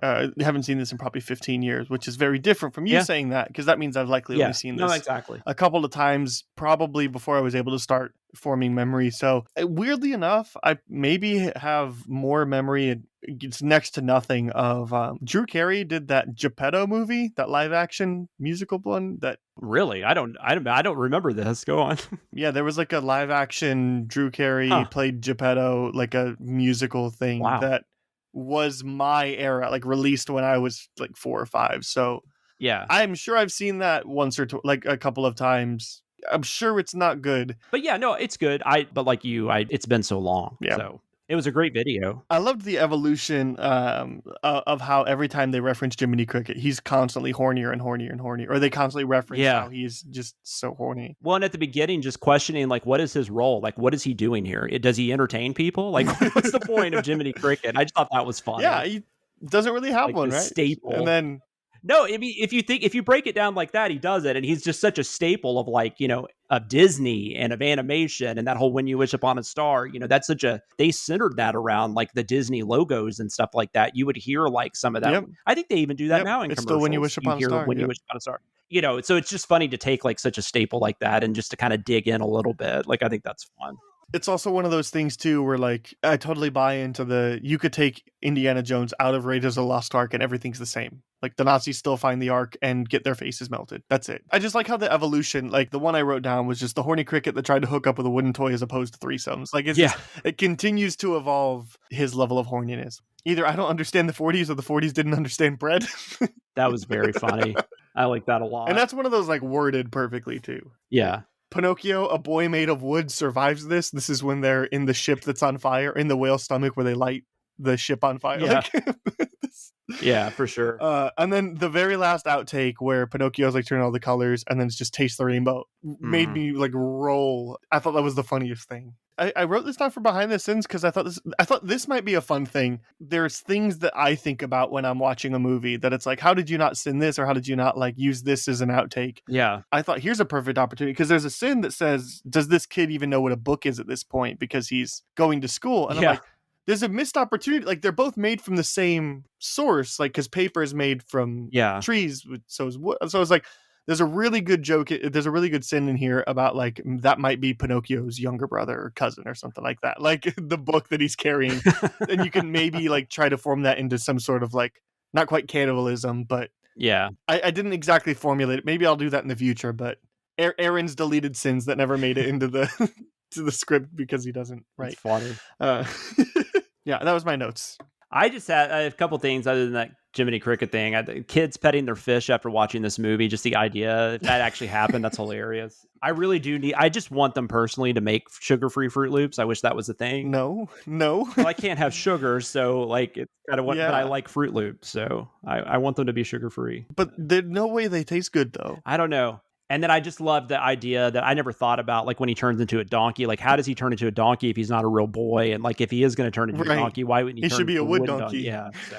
haven't seen this in probably 15 years, which is very different from you saying that, because that means I've likely only seen this a couple of times, probably before I was able to start forming memory. So weirdly enough, I maybe have more memory. It's next to nothing of Drew Carey did that Geppetto movie, that live action musical one. That really, I don't remember this. Go on. Yeah, there was like a live action Drew Carey played Geppetto, like a musical thing. Wow. That was my era, like released when I was like 4 or 5. So Yeah. I'm sure I've seen that once or like a couple of times. I'm sure it's not good. But yeah, no, it's good. But like you, it's been so long. Yeah. So it was a great video. I loved the evolution of how every time they reference Jiminy Cricket, he's constantly hornier and hornier and hornier, or they constantly reference how he's just so horny. Well, and at the beginning, just questioning, like, what is his role? Like, what is he doing here? Does he entertain people? Like, what's the point of Jiminy Cricket? I just thought that was funny. Yeah, he doesn't really have like one, the right? Staple. And then no, I mean, if you break it down like that, he does it, and he's just such a staple of, like, you know, of Disney and of animation and that whole "When You Wish Upon a Star." You know, that's they centered that around like the Disney logos and stuff like that. You would hear like some of that. Yep. I think they even do that now in it's commercials. still "When You Wish Upon a Star." When You Wish Upon a Star. You know, so it's just funny to take like such a staple like that and just to kind of dig in a little bit. Like, I think that's fun. It's also one of those things too where like I totally buy into you could take Indiana Jones out of Raiders of the Lost Ark and everything's the same. Like the Nazis still find the Ark and get their faces melted. That's it. I just like how the evolution, like the one I wrote down was just the horny cricket that tried to hook up with a wooden toy as opposed to threesomes. Like it's just, it continues to evolve his level of horniness. Either I don't understand the 40s or the 40s didn't understand bread. That was very funny. I like that a lot. And that's one of those like worded perfectly too. Yeah. Pinocchio, a boy made of wood, survives this. This is when they're in the ship that's on fire, in the whale's stomach where they light the ship on fire. Yeah, yeah, for sure. And then the very last outtake where Pinocchio's like turning all the colors and then it's just Taste the Rainbow made me like roll. I thought that was the funniest thing. I wrote this down for Behind the Sins because I thought this might be a fun thing. There's things that I think about when I'm watching a movie that it's like, how did you not sin this, or how did you not like use this as an outtake? Yeah. I thought here's a perfect opportunity because there's a sin that says, does this kid even know what a book is at this point because he's going to school? And I'm like, there's a missed opportunity. Like they're both made from the same source, like because paper is made from trees, so is wood. So it's like there's a really good joke. There's a really good sin in here about like that might be Pinocchio's younger brother or cousin or something like that. Like the book that he's carrying, and you can maybe like try to form that into some sort of like not quite cannibalism, but yeah. I didn't exactly formulate it. Maybe I'll do that in the future. But Aaron's deleted sins that never made it into the to the script because he doesn't write. Funny. Yeah, that was my notes. I just had a couple things other than that Jiminy Cricket thing. Kids petting their fish after watching this movie, just the idea, if that actually happened, that's hilarious. I really do I just want them personally to make sugar-free Fruit Loops. I wish that was a thing. No. Well, I can't have sugar, so like it's kind of what, but I like Fruit Loops, so I want them to be sugar-free. But there's no way they taste good, though. I don't know. And then I just love the idea that I never thought about, like when he turns into a donkey, like how does he turn into a donkey if he's not a real boy? And like if he is going to turn into a donkey, why wouldn't he turn should be into a wood donkey? Yeah. So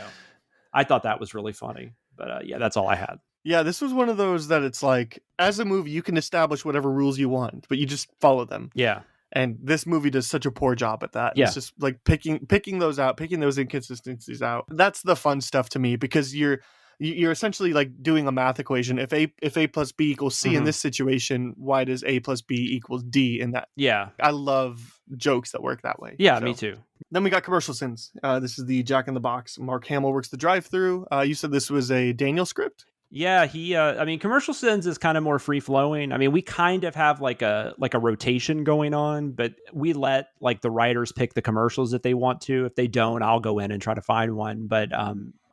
I thought that was really funny. But yeah, that's all I had. Yeah, this was one of those that it's like, as a movie, you can establish whatever rules you want, but you just follow them. Yeah. And this movie does such a poor job at that. Yeah. It's just like picking those out, picking those inconsistencies out. That's the fun stuff to me because you're essentially like doing a math equation. If A plus B equals C in this situation, why does A plus B equals D in that? Yeah. I love jokes that work that way. Yeah, me too. Then we got Commercial Sins. This is the Jack in the Box. Mark Hamill works the drive-through. You said this was a Daniel script? Yeah, I mean, Commercial Sins is kind of more free-flowing. I mean, we kind of have like a rotation going on, but we let like the writers pick the commercials that they want to. If they don't, I'll go in and try to find one. But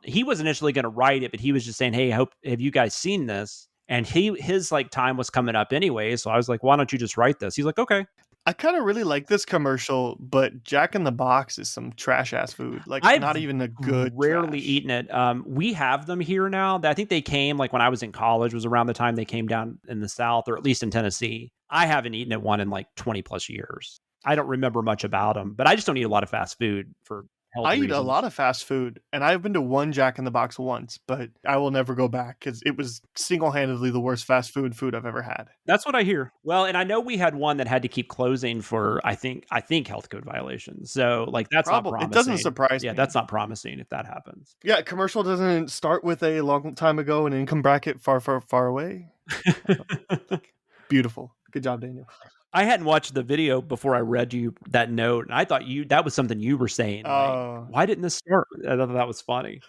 he was initially going to write it, but he was just saying, hey, have you guys seen this? And his like time was coming up anyway. So I was like, why don't you just write this? He's like, okay. I kind of really like this commercial, but Jack in the Box is some trash ass food. Like not even a good. Rarely trash. eaten it. We have them here now. I think they came like when I was in college was around the time they came down in the South, or at least in Tennessee. I haven't eaten at one in like 20 plus years. I don't remember much about them, but I just don't eat a lot of fast food for health I reasons. eat a lot of fast food, and I've been to one Jack in the Box once, but I will never go back because it was single-handedly the worst fast food I've ever had. That's what I hear. Well, and I know we had one that had to keep closing for I think health code violations. So like that's not promising. It doesn't surprise me. Yeah, that's not promising if that happens. Yeah, commercial doesn't start with a long time ago and income bracket far, far, far away. Beautiful. Good job, Daniel. I hadn't watched the video before I read you that note, and I thought that was something you were saying. Like, why didn't this start? I thought that was funny.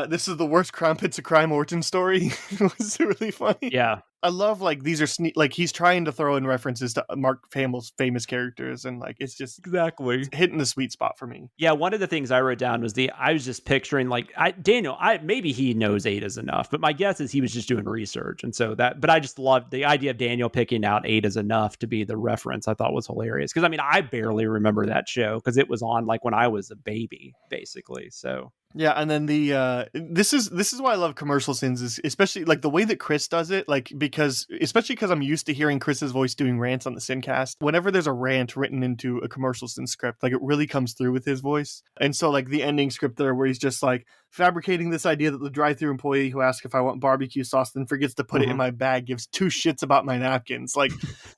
This is the worst Crumpets a Crime origin story. It was really funny. Yeah. I love like these are like he's trying to throw in references to Mark Hamill's famous characters, and like it's just Exactly hitting the sweet spot for me. Yeah, one of the things I wrote down was I was just picturing like Daniel. Maybe he knows Ada's enough, but my guess is he was just doing research, and so that. But I just loved the idea of Daniel picking out Ada's enough to be the reference. I thought was hilarious because I mean I barely remember that show because it was on like when I was a baby, basically. So. Yeah, and then the this is why I love commercial sins, is especially like the way that Chris does it, like because I'm used to hearing Chris's voice doing rants on the Sincast. Whenever there's a rant written into a commercial sin script, like it really comes through with his voice. And so like the ending script there where he's just like fabricating this idea that the drive-thru employee who asks if I want barbecue sauce then forgets to put it in my bag gives two shits about my napkins. Like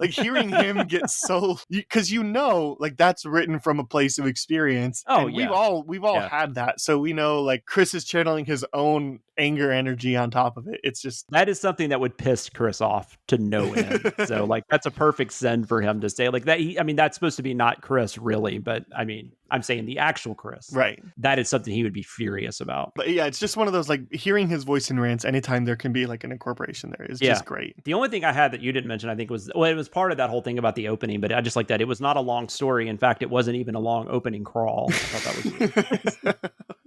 hearing him get so, because like that's written from a place of experience. Oh, and yeah. we've all had that, so we know like Chris is channeling his own anger energy on top of it. It's just that is something that would piss Chris off to no end. So like that's a perfect send for him to say like that. I mean that's supposed to be not Chris really, but I mean I'm saying the actual Chris. Right. That is something he would be furious about. But yeah, it's just one of those like hearing his voice in rants anytime there can be like an incorporation there is just great. The only thing I had that you didn't mention I think was it was part of that whole thing about the opening, but I just like that it was not a long story. In fact, it wasn't even a long opening crawl. I thought that was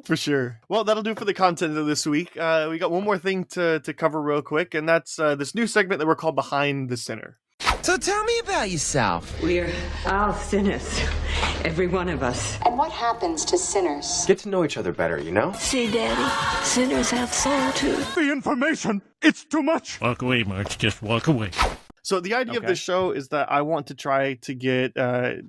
For sure. Well, that'll do for the content of this week. We got one more thing to cover real quick, and that's this new segment that we're called Behind the Sinner. So tell me about yourself. We're all sinners, every one of us. And what happens to sinners? Get to know each other better, you know? See, Daddy, sinners have soul too. The information, it's too much. Walk away, Marge. Just walk away. So the idea of this show is that I want to try to get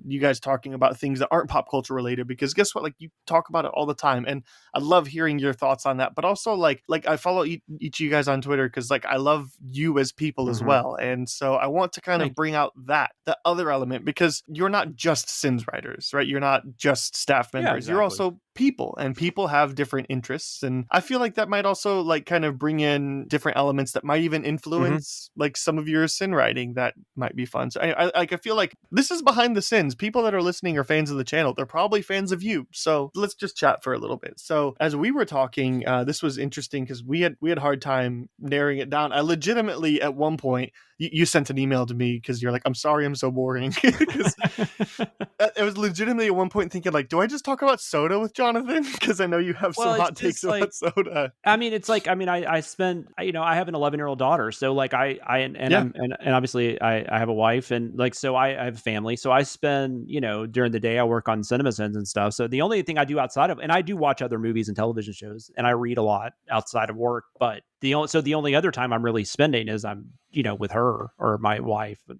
you guys talking about things that aren't pop culture related, because guess what? Like you talk about it all the time, and I love hearing your thoughts on that. But also like I follow each of you guys on Twitter because like I love you as people as well, and so I want to kind of bring out the other element, because you're not just Sins writers, right? You're not just staff members. Yeah, exactly. You're also people, and people have different interests, and I feel like that might also like kind of bring in different elements that might even influence like some of your sin writing that might be fun. So I feel like this is Behind the Sins. People that are listening are fans of the channel. They're probably fans of you, so let's just chat for a little bit. So as we were talking, this was interesting because we had a hard time narrowing it down. I legitimately at one point you sent an email to me because you're like, I'm sorry I'm so boring. Because it was legitimately at one point thinking like, do I just talk about soda with Jonathan? Because I know you have some hot takes about soda. I mean, it's like, I mean, I spend, I have an 11-year-old daughter. So like and obviously I have a wife, and like, so I have a family. So I spend, during the day I work on CinemaSins and stuff. So the only thing I do outside of, and I do watch other movies and television shows, and I read a lot outside of work, but the only other time I'm really spending is I'm, with her or my wife, and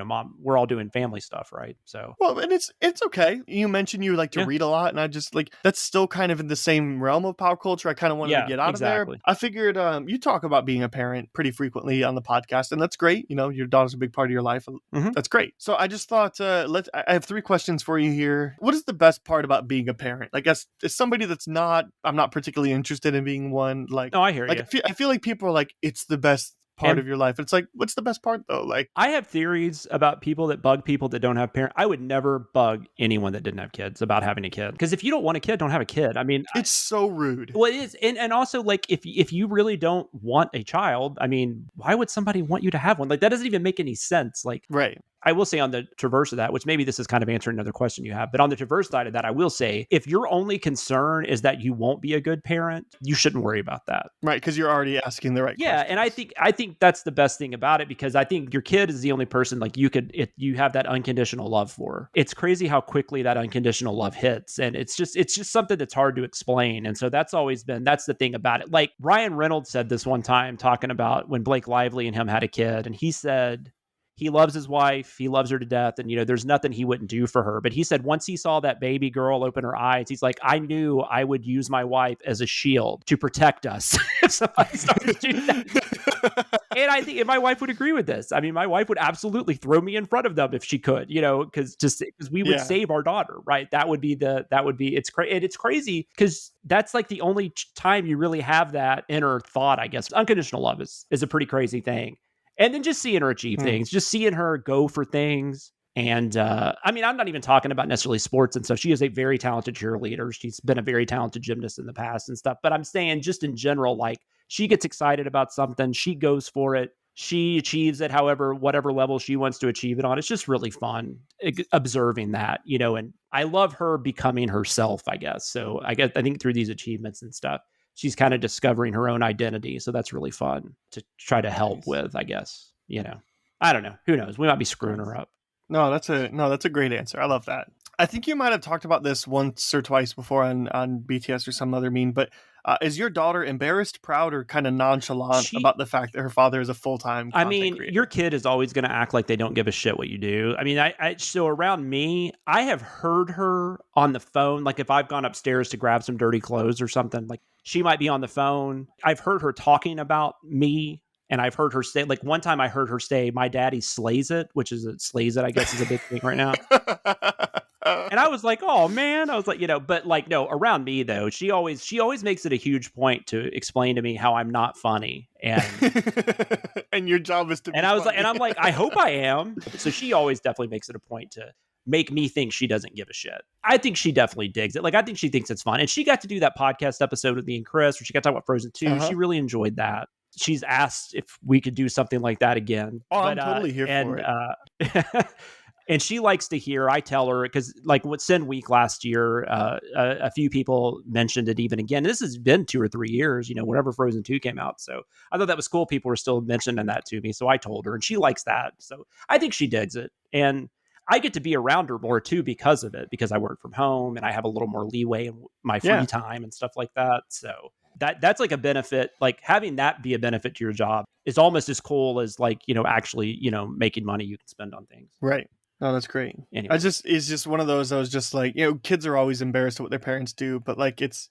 mom, we're all doing family stuff, right? So well, and it's okay. You mentioned you like to read a lot, and I just like that's still kind of in the same realm of pop culture. I kind of wanted to get out of there. I figured you talk about being a parent pretty frequently on the podcast, and that's great. Your daughter's a big part of your life. That's great. So I just thought I have 3 questions for you here. What is the best part about being a parent? I guess as somebody I'm not particularly interested in being one. Like, no, I hear you. I feel like people are like, it's the best part of your life. It's like, what's the best part though? Like, I have theories about people that bug people that don't have parents. I would never bug anyone that didn't have kids about having a kid, because if you don't want a kid, don't have a kid. I mean, it's so rude. Well, it is, and also like if you really don't want a child, I mean, why would somebody want you to have one? Like that doesn't even make any sense. Like, right. I will say on the traverse of that, which maybe this is kind of answering another question you have, but on the traverse side of that, I will say if your only concern is that you won't be a good parent, you shouldn't worry about that. Right, because you're already asking the right questions. Yeah, and I think that's the best thing about it, because I think your kid is the only person like you have that unconditional love for. It's crazy how quickly that unconditional love hits, and it's just something that's hard to explain. And so that's the thing about it. Like Ryan Reynolds said this one time talking about when Blake Lively and him had a kid, and he said he loves his wife. He loves her to death. And, there's nothing he wouldn't do for her. But he said once he saw that baby girl open her eyes, he's like, I knew I would use my wife as a shield to protect us if somebody started to do that. And I think my wife would agree with this. I mean, my wife would absolutely throw me in front of them if she could, because we would save our daughter, right? It's crazy because that's like the only time you really have that inner thought, I guess. Unconditional love is a pretty crazy thing. And then just seeing her achieve things, just seeing her go for things. And I mean, I'm not even talking about necessarily sports and stuff. She is a very talented cheerleader. She's been a very talented gymnast in the past and stuff. But I'm saying just in general, like she gets excited about something. She goes for it. She achieves it, however, whatever level she wants to achieve it on. It's just really fun observing that, and I love her becoming herself, I guess. So I think through these achievements and stuff, she's kind of discovering her own identity. So that's really fun to try to help with, I guess, I don't know. Who knows? We might be screwing her up. No, that's a great answer. I love that. I think you might have talked about this once or twice before on BTS or some other meme, but is your daughter embarrassed, proud, or kind of nonchalant about the fact that her father is a full-time content creator? Your kid is always going to act like they don't give a shit what you do. I mean, so around me, I have heard her on the phone, like if I've gone upstairs to grab some dirty clothes or something, like she might be on the phone. I've heard her talking about me. And I've heard her say, like one time I heard her say, my daddy slays it, slays it, I guess is a big thing right now. And I was like, oh man, I was like, but like, no, around me though, she always makes it a huge point to explain to me how I'm not funny. And and your job is to be and I was funny. like, and I'm like, I hope I am. So she always definitely makes it a point to make me think she doesn't give a shit. I think she definitely digs it. Like, I think she thinks it's fun. And she got to do that podcast episode with me and Chris, where she got to talk about Frozen 2. Uh-huh. She really enjoyed that. She's asked if we could do something like that again. Oh, I'm totally here for it. And she likes to hear, I tell her, because like with Sin Week last year, a few people mentioned it even again. This has been 2 or 3 years, whenever Frozen 2 came out. So I thought that was cool. People were still mentioning that to me. So I told her, and she likes that. So I think she digs it. And I get to be around her more too because of it, because I work from home and I have a little more leeway in my free time and stuff like that. So that's like a benefit. Like having that be a benefit to your job is almost as cool as like, actually, making money you can spend on things. Right. Oh, that's great. Anyway. It's just one of those, I was just like, kids are always embarrassed at what their parents do, but like it's,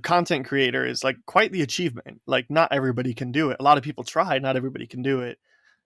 content creator is like quite the achievement. Like not everybody can do it. A lot of people try, not everybody can do it.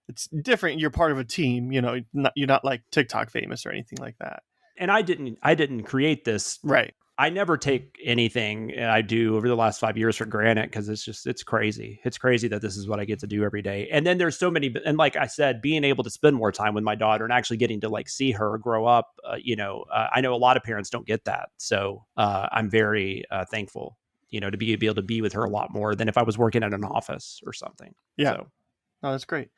It's different. You're part of a team, you're not like TikTok famous or anything like that. And I didn't create this. Right. I never take anything I do over the last 5 years for granted, because it's crazy. It's crazy that this is what I get to do every day. And then there's so many, and like I said, being able to spend more time with my daughter and actually getting to like see her grow up, I know a lot of parents don't get that. So I'm very thankful, to be able to be with her a lot more than if I was working at an office or something. Yeah. So. Oh, that's great.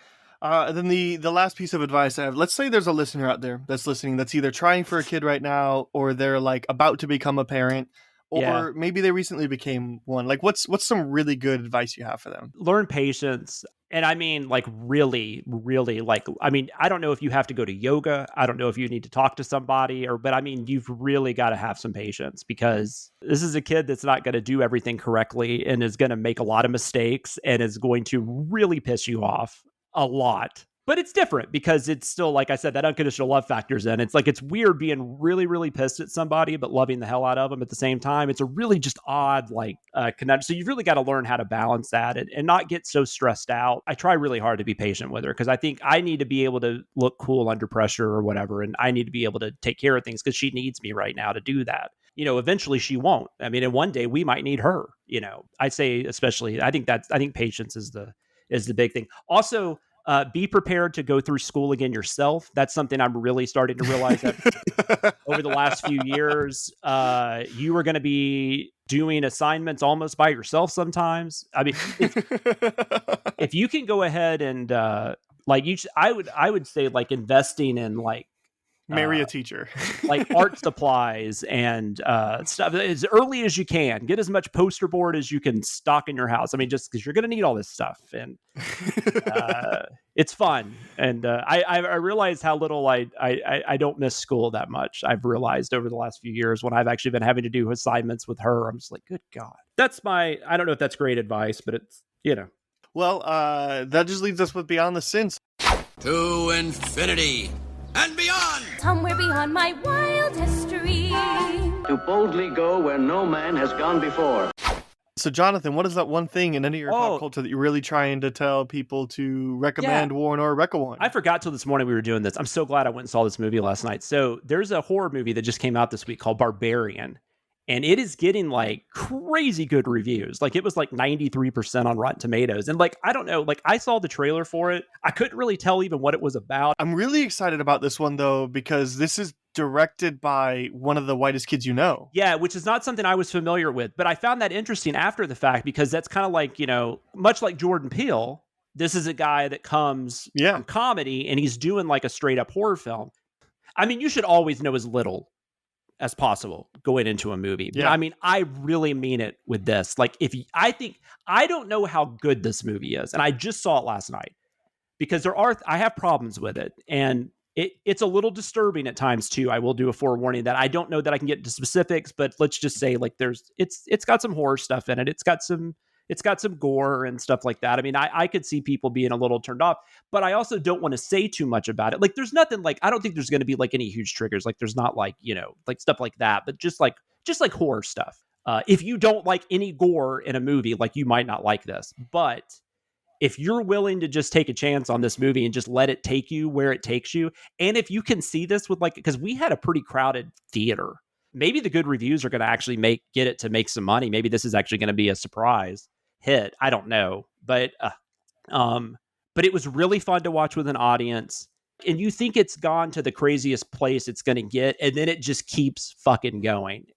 Then the last piece of advice I have, let's say there's a listener out there that's listening that's either trying for a kid right now, or they're like about to become a parent, or maybe they recently became one. Like what's some really good advice you have for them? Learn patience. And I mean, like really, really I don't know if you have to go to yoga. I don't know if you need to talk to somebody but I mean, you've really got to have some patience, because this is a kid that's not going to do everything correctly and is going to make a lot of mistakes and is going to really piss you off a lot. But it's different because it's still, like I said, that unconditional love factors in. It's like, it's weird being really, really pissed at somebody, but loving the hell out of them at the same time. It's a really just odd, connection. So you've really got to learn how to balance that and not get so stressed out. I try really hard to be patient with her, because I think I need to be able to look cool under pressure or whatever. And I need to be able to take care of things because she needs me right now to do that. Eventually she won't. I mean, and one day we might need her, I'd say, especially, I think patience is the big thing. Also, be prepared to go through school again yourself. That's something I'm really starting to realize that over the last few years. You are going to be doing assignments almost by yourself sometimes. I mean, if you can go ahead and I would say like investing in marry a teacher, like art supplies and stuff as early as you can. Get as much poster board as you can stock in your house. I mean, just because you're going to need all this stuff, and it's fun. And I realized how little I don't miss school that much. I've realized over the last few years when I've actually been having to do assignments with her. I'm just like, good God. I don't know if that's great advice, but it's, Well, that just leaves us with Beyond the Sins. To infinity and beyond! Somewhere beyond my wild history. To boldly go where no man has gone before. So, Jonathan, what is that one thing in any of your pop culture that you're really trying to tell people to recommend, warn, or recommend? I forgot till this morning we were doing this. I'm so glad I went and saw this movie last night. So there's a horror movie that just came out this week called Barbarian. and it is getting like crazy good reviews. Like it was like 93% on Rotten Tomatoes. And like, I don't know, like I saw the trailer for it. I couldn't really tell even what it was about. I'm really excited about this one though, because this is directed by one of the whitest kids you know. Yeah, which is not something I was familiar with, but I found that interesting after the fact, because that's kind of like, you know, much like Jordan Peele, this is a guy that comes from comedy and he's doing like a straight up horror film. I mean, you should always know as little as possible going into a movie. Yeah. But I mean, I really mean it with this. Like I don't know how good this movie is. And I just saw it last night because I have problems with it. And it's a little disturbing at times too. I will do a forewarning that I don't know that I can get into specifics, but let's just say like it's got some horror stuff in it. It's got some gore and stuff like that. I mean, I could see people being a little turned off, but I also don't want to say too much about it. Like there's nothing like, I don't think there's going to be like any huge triggers. Like there's not like, you know, like stuff like that, but just like horror stuff. If you don't like any gore in a movie, like you might not like this, but if you're willing to just take a chance on this movie and just let it take you where it takes you. And if you can see this with like, because we had a pretty crowded theater, maybe the good reviews are going to actually get it to make some money. Maybe this is actually going to be a surprise hit. I don't know, but it was really fun to watch with an audience, and you think it's gone to the craziest place it's going to get, and then it just keeps fucking going.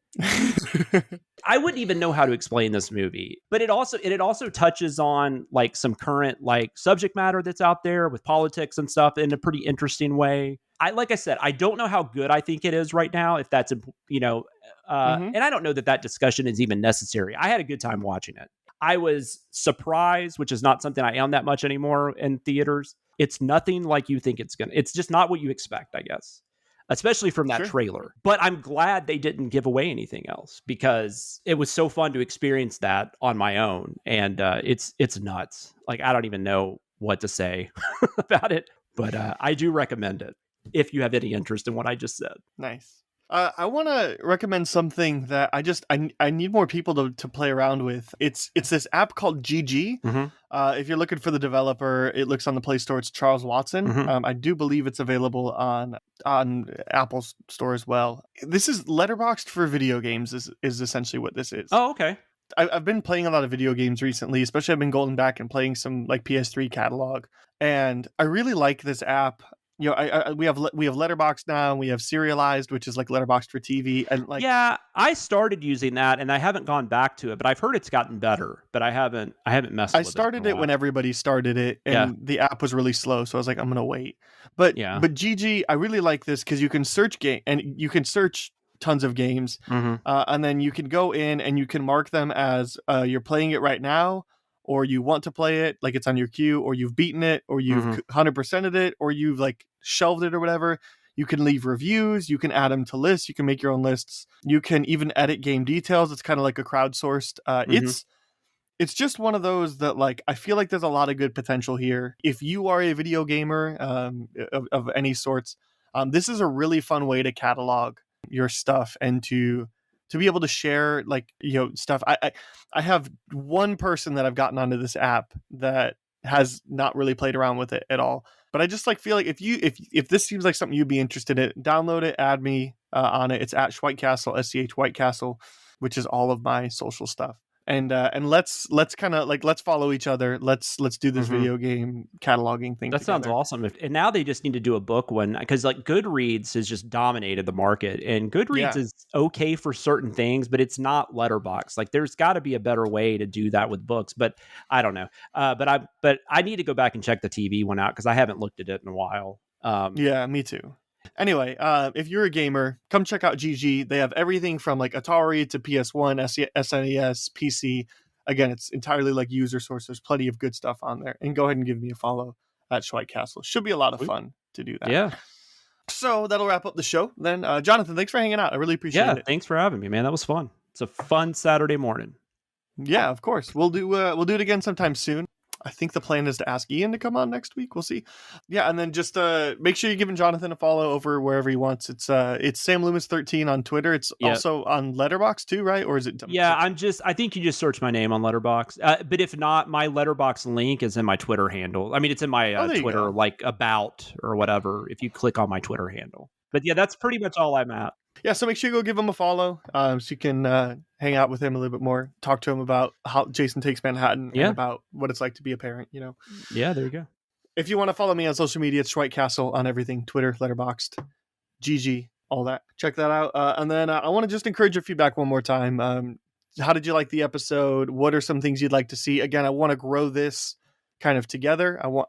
I wouldn't even know how to explain this movie, but it also touches on like some current like subject matter that's out there with politics and stuff in a pretty interesting way. Like I said, I don't know how good I think it is right now, if that's, you know, and I don't know that discussion is even necessary. I had a good time watching it. I was surprised, which is not something I am that much anymore in theaters. It's nothing like you think it's just not what you expect, I guess, especially from that trailer. But I'm glad they didn't give away anything else, because it was so fun to experience that on my own. And it's nuts. Like, I don't even know what to say about it, but I do recommend it if you have any interest in what I just said. Nice. I want to recommend something that I need more people to play around with. It's this app called GG. Mm-hmm. If you're looking for the developer, it looks on the Play Store. It's Charles Watson. Mm-hmm. I do believe it's available on Apple Store as well. This is Letterboxd for video games is essentially what this is. Oh, okay. I've been playing a lot of video games recently, especially I've been going back and playing some like PS3 catalog, and I really like this app. You know, we have Letterboxd now, and we have Serialized, which is like Letterboxd for TV, and like I started using that, and I haven't gone back to it, but I've heard it's gotten better. But I haven't messed with it. I started it when everybody started it, and the app was really slow, so I was like, I'm gonna wait. But GG, I really like this because you can search you can search tons of games, and then you can go in and you can mark them as you're playing it right now, or you want to play it, like it's on your queue, or you've beaten it, or you've 100%ed it, or you've like shelved it or whatever. You can leave reviews, you can add them to lists, you can make your own lists, you can even edit game details. It's kind of like a crowdsourced. It's just one of those that like, I feel like there's a lot of good potential here. If you are a video gamer of any sorts, this is a really fun way to catalog your stuff and to be able to share like, you know, stuff. I have one person that I've gotten onto this app that has not really played around with it at all, but I just like feel like if this seems like something you'd be interested in, download it, add me on it. It's at Schweitcastle, SCH Whitecastle, which is all of my social stuff. And let's kind of like, let's follow each other. Let's do this video game cataloging thing. That sounds awesome. And now they just need to do a book one, because like Goodreads has just dominated the market, and Goodreads is okay for certain things, but it's not Letterboxd. Like there's got to be a better way to do that with books, but I don't know. But I need to go back and check the TV one out, because I haven't looked at it in a while. Yeah, me too. Anyway, if you're a gamer, come check out GG. They have everything from like Atari to PS1, SNES, PC. Again, it's entirely like user source. There's plenty of good stuff on there. And go ahead and give me a follow at Schweitcastle. Should be a lot of fun to do that. Yeah. So that'll wrap up the show. Then, Jonathan, thanks for hanging out. I really appreciate it. Yeah, thanks for having me, man. That was fun. It's a fun Saturday morning. Yeah, of course. We'll do it again sometime soon. I think the plan is to ask Ian to come on next week. We'll see. Yeah, and then just make sure you're giving Jonathan a follow over wherever he wants. It's Sam Loomis 13 on Twitter. It's also on Letterboxd too, right? Or is it? Yeah, I think you just search my name on Letterboxd. But if not, my Letterboxd link is in my Twitter handle. I mean, it's in my Twitter, like about or whatever, if you click on my Twitter handle. But yeah, that's pretty much all I'm at. Yeah, so make sure you go give him a follow so you can hang out with him a little bit more, talk to him about how Jason Takes Manhattan and about what it's like to be a parent, you know? Yeah, there you go. If you want to follow me on social media, it's White Castle on everything, Twitter, Letterboxd, GG, all that. Check that out. And then I want to just encourage your feedback one more time. How did you like the episode? What are some things you'd like to see? Again, I want to grow this kind of together. I want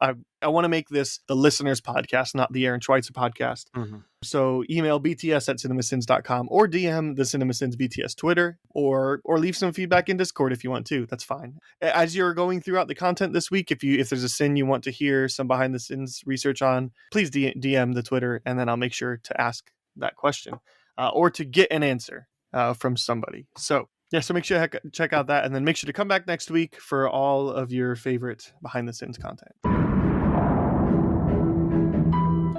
to make this the listeners podcast, not the Aaron Schweitzer podcast. Mm-hmm. So email bts@cinemasins.com or DM the CinemaSins BTS Twitter or leave some feedback in Discord if you want to. That's fine. As you're going throughout the content this week, if there's a sin you want to hear some behind the scenes research on, please DM the Twitter, and then I'll make sure to ask that question or to get an answer from somebody. So yeah, so make sure to check out that, and then make sure to come back next week for all of your favorite behind the scenes content.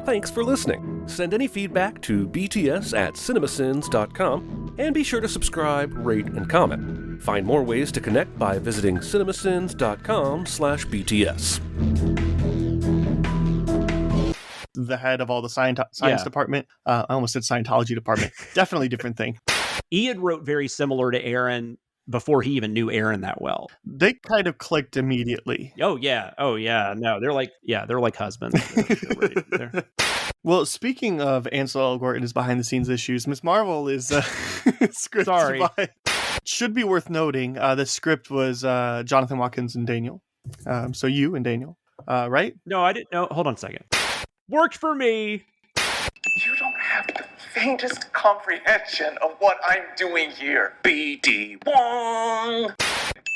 Thanks for listening. Send any feedback to bts@cinemasins.com, and be sure to subscribe, rate, and comment. Find more ways to connect by visiting cinemasins.com/BTS. The head of all the science department. I almost said Scientology department. Definitely different thing. Ian wrote very similar to Aaron before he even knew Aaron that well. They kind of clicked immediately. Oh yeah. No, they're like husbands. They're Well, speaking of Ansel Elgort and his behind the scenes issues, Miss Marvel is script by. Should be worth noting. The script was Jonathan Watkins and Daniel. So you and Daniel, right? No, I didn't know. Hold on a second. Worked for me. You don't have the faintest comprehension of what I'm doing here. BD Wong!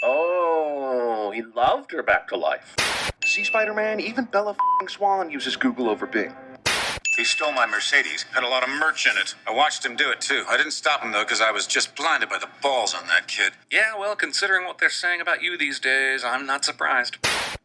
Oh, he loved her back to life. See, Spider-Man, even Bella Swan uses Google over Bing. He stole my Mercedes. Had a lot of merch in it. I watched him do it, too. I didn't stop him, though, because I was just blinded by the balls on that kid. Yeah, well, considering what they're saying about you these days, I'm not surprised.